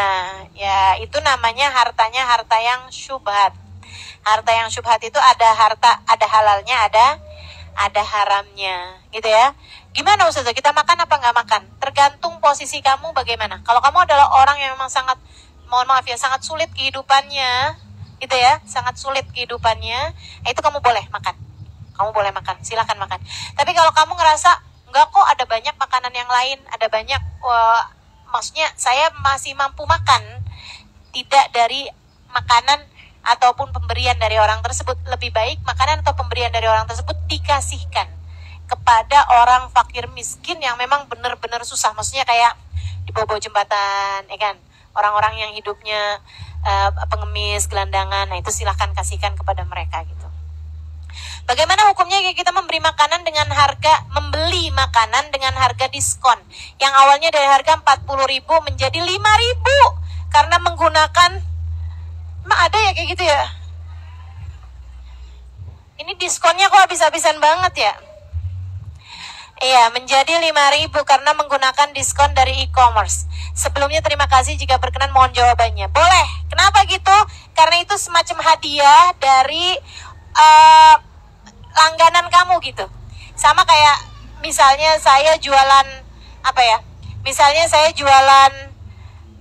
Ya, itu namanya harta yang syubhat. Harta yang syubhat itu ada halalnya, ada haramnya, gitu ya. Gimana Ustazah, kita makan apa nggak makan? Tergantung posisi kamu bagaimana. Kalau kamu adalah orang yang memang sangat mohon maaf ya, sangat sulit kehidupannya, gitu ya, sangat sulit kehidupannya, itu kamu boleh makan. Kamu boleh makan, silakan makan. Tapi kalau kamu ngerasa, enggak kok, ada banyak makanan yang lain, ada banyak, maksudnya saya masih mampu makan, tidak dari makanan ataupun pemberian dari orang tersebut, lebih baik makanan atau pemberian dari orang tersebut dikasihkan kepada orang fakir miskin yang memang benar-benar susah, maksudnya kayak di bawah jembatan, ya kan, orang-orang yang hidupnya pengemis, gelandangan, nah itu silahkan kasihkan kepada mereka gitu. Bagaimana hukumnya kita memberi makanan dengan harga, membeli makanan dengan harga diskon yang awalnya dari harga 40.000 menjadi 5.000 karena menggunakan, emang ada ya kayak gitu ya? Ini diskonnya kok habis-habisan banget ya? Iya, menjadi 5.000 karena menggunakan diskon dari e-commerce. Sebelumnya terima kasih, jika berkenan mohon jawabannya. Boleh. Kenapa gitu? Karena itu semacam hadiah dari langganan kamu gitu. Sama kayak misalnya saya jualan apa ya? Misalnya saya jualan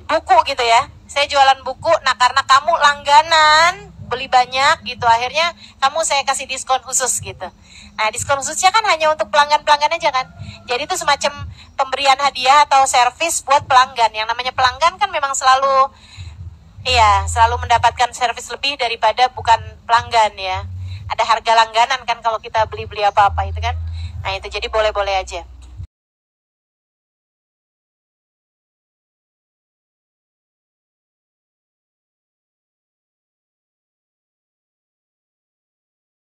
buku gitu ya. Saya jualan buku, nah karena kamu langganan beli banyak gitu, akhirnya kamu saya kasih diskon khusus gitu. Nah, diskon khususnya kan hanya untuk pelanggan-pelanggan aja kan. Jadi itu semacam pemberian hadiah atau servis buat pelanggan. Yang namanya pelanggan kan memang selalu mendapatkan servis lebih daripada bukan pelanggan ya. Ada harga langganan kan kalau kita beli-beli apa-apa itu kan. Nah, itu jadi boleh-boleh aja.